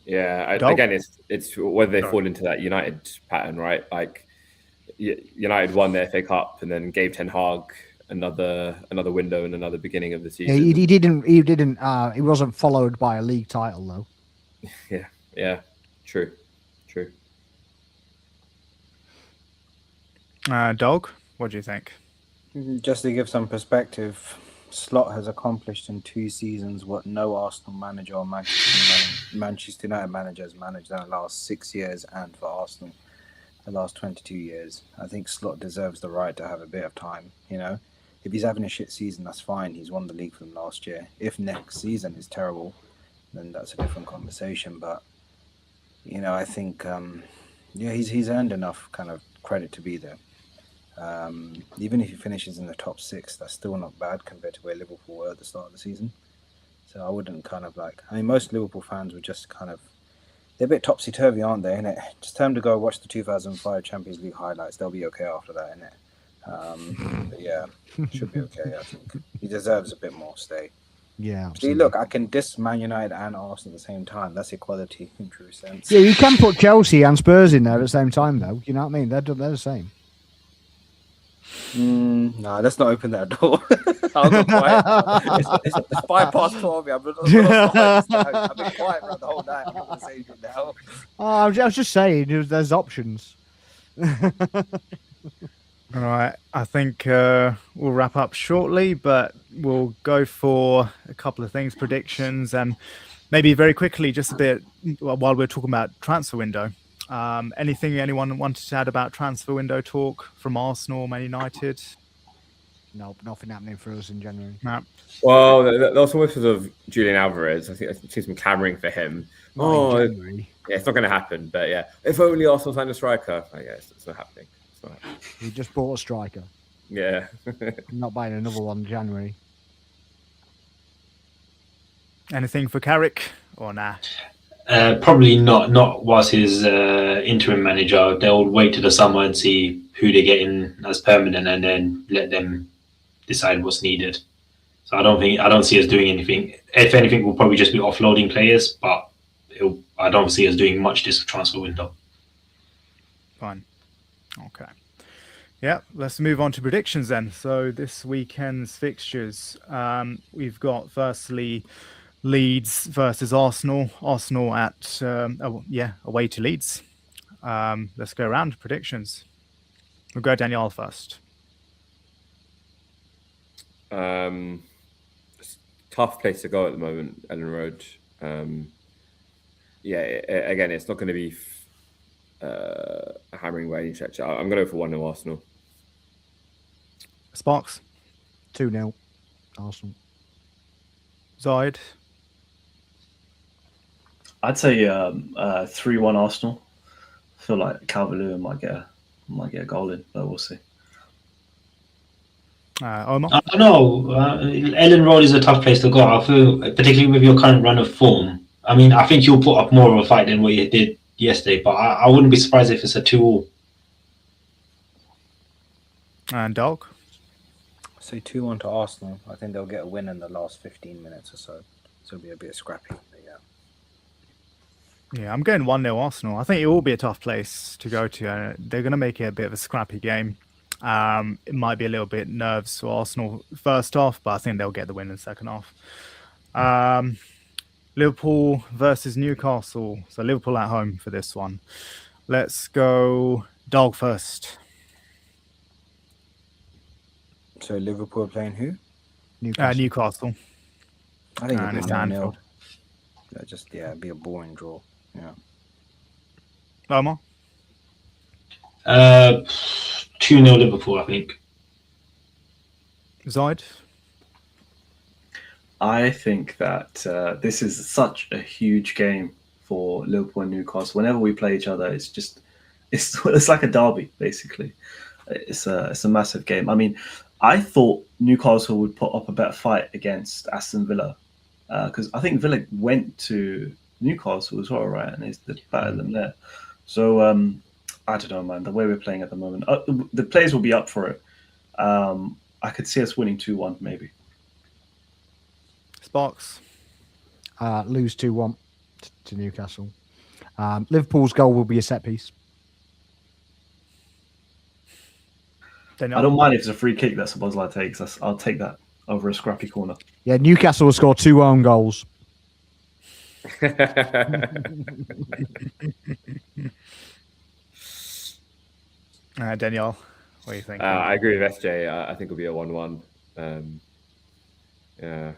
Yeah, again, it's whether they fall into that United pattern, right? Like United won the FA Cup and then gave Ten Hag another window and another beginning of the season. Yeah, he wasn't followed by a league title though. Yeah, true. Dog, what do you think? Just to give some perspective, Slot has accomplished in 2 seasons what no Arsenal manager or Manchester United manager has managed in the last 6 years, and for Arsenal, the last 22 years. I think Slot deserves the right to have a bit of time. If he's having a shit season, that's fine. He's won the league from last year. If next season is terrible, then that's a different conversation. But I think he's earned enough kind of credit to be there. Even if he finishes in the top 6, that's still not bad compared to where Liverpool were at the start of the season. So I wouldn't most Liverpool fans would just they're a bit topsy-turvy, aren't they, innit? Just tell them to go watch the 2005 Champions League highlights. They'll be okay after that, innit? But yeah, should be okay, I think. He deserves a bit more stay. Yeah. Absolutely. See, look, I can diss Man United and Arsenal at the same time. That's equality in true sense. Yeah, you can put Chelsea and Spurs in there at the same time, though. You know what I mean? They're the same. No, let's not open that door. I'll go quiet. It's 12:05. I've been quiet for the whole night. I'm not going to say anything now. I was just saying, there's options. All right, I think we'll wrap up shortly, but we'll go for a couple of things, predictions, and maybe very quickly, just a bit while we're talking about transfer window. Anything anyone wanted to add about transfer window talk from Arsenal, Man United? No, nothing happening for us in January. No. Well, there was some whispers of Julian Alvarez. I think I've seen some clamoring for him. Yeah, it's not going to happen. But yeah, if only Arsenal signed a striker. It's not happening. We just bought a striker. Yeah. I'm not buying another one in January. Anything for Carrick or nah? Probably not. Not whilst his interim manager. They'll wait till the summer and see who they get in as permanent, and then let them decide what's needed. So I don't see us doing anything. If anything, we'll probably just be offloading players, but I don't see us doing much this transfer window. Fine. Okay. Yeah, let's move on to predictions then. So this weekend's fixtures, we've got firstly Leeds versus Arsenal. Arsenal at away to Leeds. Let's go around predictions. We'll go Danielle first. Tough place to go at the moment, Ellen Road. Again, it's not going to be a hammering by any stretch. I'm going to go for 1-0 Arsenal. Sparx. 2-0 Arsenal. Zide. I'd say 3-1 Arsenal. I feel like Calvert-Lewin might get a goal in, but we'll see. Omar? I don't know. Ellen Road is a tough place to go. I feel, particularly with your current run of form. I mean, I think you'll put up more of a fight than what you did yesterday, but I wouldn't be surprised if it's a 2-2. And Dog? Say 2-1 to Arsenal. I think they'll get a win in the last 15 minutes or so. So it'll be a bit scrappy. But yeah. Yeah, I'm going 1-0 Arsenal. I think it will be a tough place to go to. They're going to make it a bit of a scrappy game. It might be a little bit nerves for Arsenal first half, but I think they'll get the win in the second half. Liverpool versus Newcastle. So Liverpool at home for this one. Let's go Dog first. So Liverpool playing who? Newcastle. I think And it'll it's be 0-0. Anfield. It'd be a boring draw. Yeah. Omar? 2-0 Liverpool, I think. Zaid? I think that this is such a huge game for Liverpool and Newcastle. Whenever we play each other, it's like a derby, basically. It's a massive game. I mean, I thought Newcastle would put up a better fight against Aston Villa because I think Villa went to Newcastle as well, right? And it's better than there. So I don't know, man. The way we're playing at the moment, the players will be up for it. I could see us winning 2-1 maybe. Sparx? Lose 2-1 to Newcastle. Liverpool's goal will be a set piece. I don't mind if it's a free kick that Szoboszlai takes. I'll take that over a scrappy corner. Yeah, Newcastle will score 2 own goals. Danielle, what do you think? I agree with SJ. I think it'll be a 1-1. Yeah.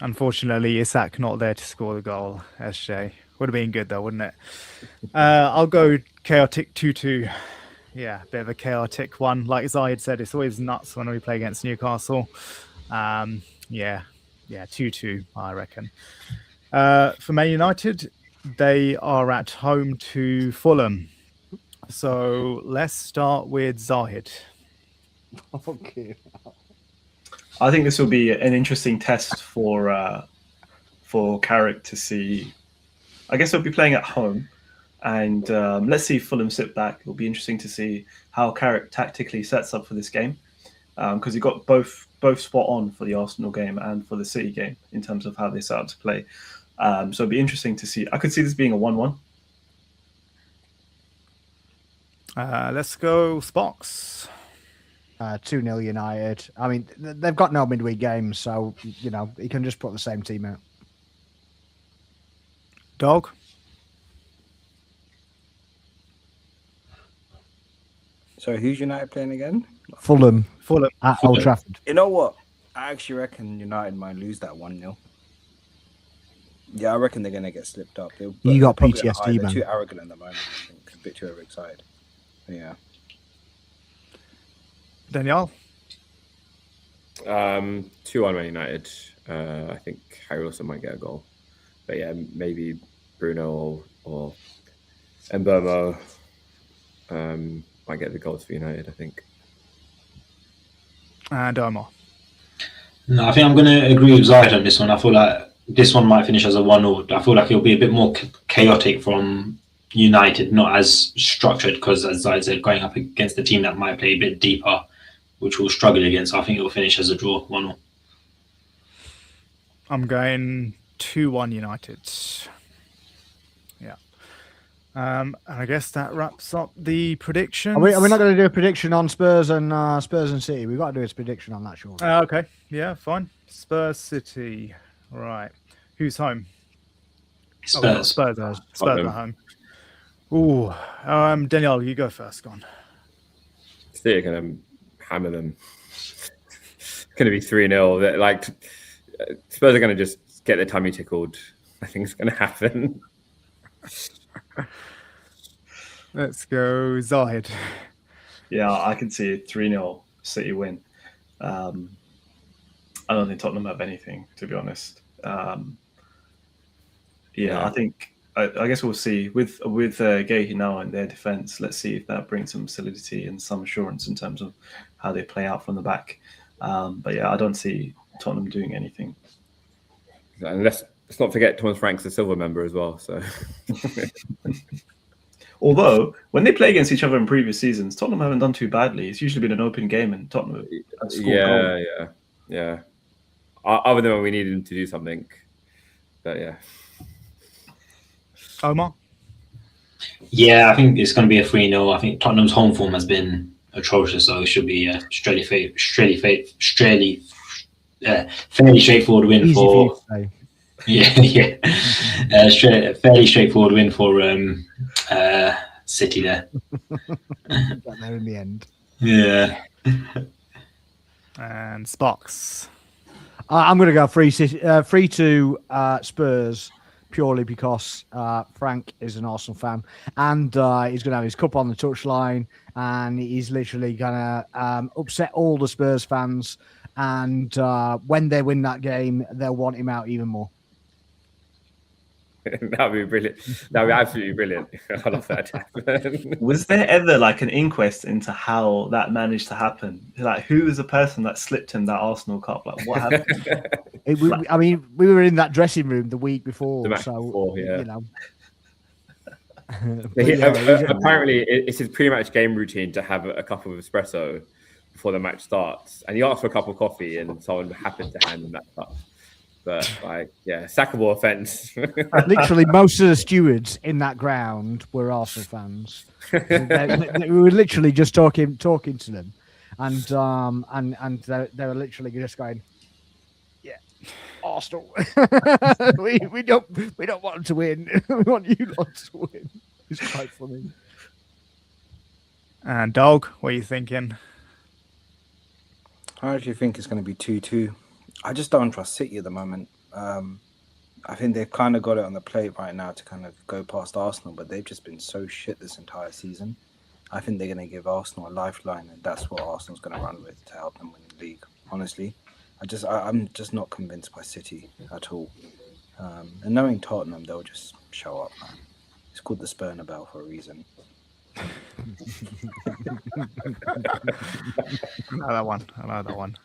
Unfortunately, Isak not there to score the goal. SJ would have been good though, wouldn't it? I'll go chaotic 2-2. Yeah, bit of a chaotic one. Like Zayed said, it's always nuts when we play against Newcastle. Yeah, 2-2, I reckon. For Man United, they are at home to Fulham. So let's start with Zahid. Okay. I think this will be an interesting test for Carrick to see. I guess they'll be playing at home, and let's see if Fulham sit back. It'll be interesting to see how Carrick tactically sets up for this game, because he got both spot on for the Arsenal game and for the City game in terms of how they set up to play. So it'll be interesting to see. I could see this being a 1-1. Let's go Sparx. 2-0 United. I mean, they've got no midweek games, so, you know, he can just put the same team out. Dog. So who's United playing again? Fulham Fulham. at Old Trafford. You know what? I actually reckon United might lose that 1-0. Yeah, I reckon they're going to get slipped up. You got probably PTSD, they're man. too arrogant at the moment. I think. A bit too overexcited. Yeah. Danielle. 2-1 Man United. I think Harry Wilson might get a goal. But yeah, maybe Bruno or Mbeumo might get the goals for United, I think. And Omar. No, I think I'm going to agree with Zayed on this one. I feel like this one might finish as a 1-0. I feel like it'll be a bit more chaotic from United, not as structured, because as Zayed said, going up against a team that might play a bit deeper, which we'll struggle against. I think it'll finish as a draw, 1-0. I'm going 2-1 United. Yeah. And I guess that wraps up the predictions. Are we not going to do a prediction on Spurs and City? We've got to do a prediction on that, surely. Okay. Yeah, fine. Spurs City. Right. Who's home? Spurs. Spurs at home. Ooh. Danielle, you go first. Go on. City are going to hammer them. It's going to be 3-0. Like, Spurs are going to just get their tummy tickled. I think it's going to happen. Let's go Zahid. Yeah, I can see a 3-0 City win. I don't think Tottenham have anything, to be honest. I think I guess we'll see with Gahey now in their defence. Let's see if that brings some solidity and some assurance in terms of how they play out from the back. But yeah, I don't see Tottenham doing anything. And let's not forget Thomas Frank's a Silver member as well. So Although when they play against each other in previous seasons, Tottenham haven't done too badly. It's usually been an open game, and Tottenham have scored goals. Yeah. Other than when we needed him to do something, but yeah. Omar? Yeah, I think it's going to be a 3-0. I think Tottenham's home form has been atrocious, so it should be a fairly straightforward win for. Fairly straightforward win for City there. Got there in the end. Yeah. And Sparx. I'm going to go 3-2 Spurs, purely because Frank is an Arsenal fan, and he's going to have his cup on the touchline, and he's literally going to upset all the Spurs fans. And when they win that game, they'll want him out even more. That'd be brilliant. That'd be absolutely brilliant. I love that to happen. Was there ever like an inquest into how that managed to happen? Like, who was the person that slipped him that Arsenal cup? Like, what happened? I mean, we were in that dressing room the week before, The match so before, yeah. you know. Apparently, it's his pre-match game routine to have a cup of espresso before the match starts, and he asked for a cup of coffee, and someone happened to hand him that cup. But sackable offence. Literally, most of the stewards in that ground were Arsenal fans. We were literally just talking to them, and they were literally just going, "Yeah, Arsenal. we don't want them to win. We want you lot to win." It's quite funny. And Dog, what are you thinking? I actually think it's going to be 2-2. I just don't trust City at the moment. I think they've kind of got it on the plate right now to kind of go past Arsenal, but they've just been so shit this entire season. I think they're going to give Arsenal a lifeline, and that's what Arsenal's going to run with to help them win the league. Honestly, I'm just not convinced by City at all. And knowing Tottenham, they'll just show up, man. It's called the Spurnabel for a reason. I know that one.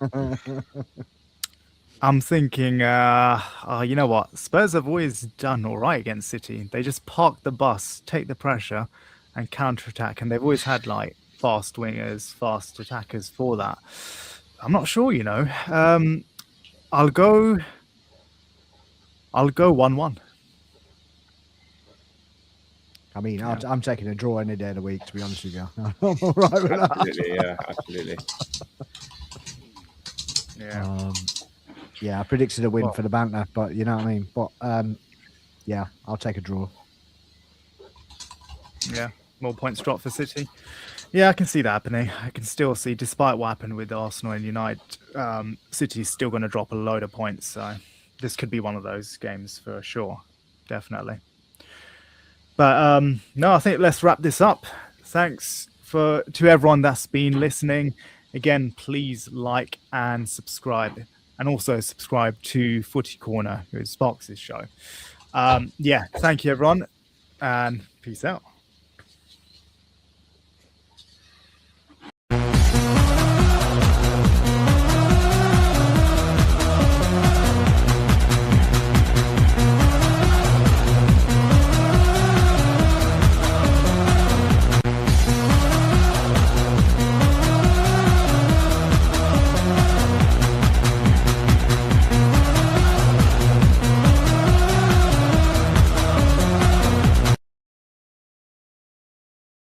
I'm thinking, you know what? Spurs have always done all right against City. They just park the bus, take the pressure, and counter-attack. And they've always had like fast wingers, fast attackers for that. I'm not sure, you know. I'll go 1-1. I mean, I'm taking a draw any day of the week, to be honest with you. I'm all right with that. Absolutely, yeah, absolutely. Yeah. I predicted a win for the banter, but you know what I mean. But yeah, I'll take a draw. Yeah, more points dropped for City. Yeah, I can see that happening. I can still see, despite what happened with Arsenal and United, City's still going to drop a load of points. So this could be one of those games for sure, definitely. But no, I think let's wrap this up. Thanks to everyone that's been listening. Again, please like and subscribe. And also subscribe to Footy Corner, who is Sparks' show. Yeah, thank you, everyone. And peace out.